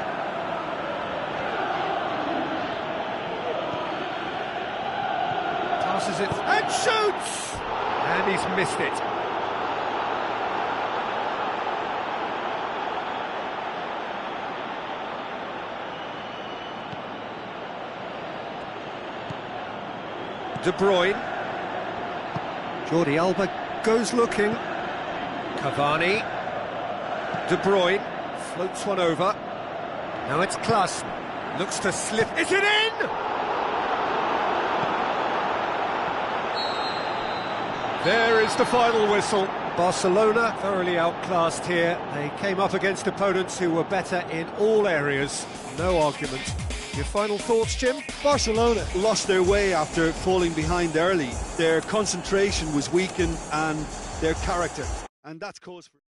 Speaker 1: Passes it and shoots! And he's missed it. De Bruyne. Jordi Alba goes looking. Cavani. De Bruyne floats one over. Now it's Klaas. Looks to slip. Is it in? There is the final whistle. Barcelona thoroughly outclassed here. They came up against opponents who were better in all areas. No argument. Your final thoughts, Jim?
Speaker 2: Barcelona lost their way after falling behind early. Their concentration was weakened and their character. And that's cause for...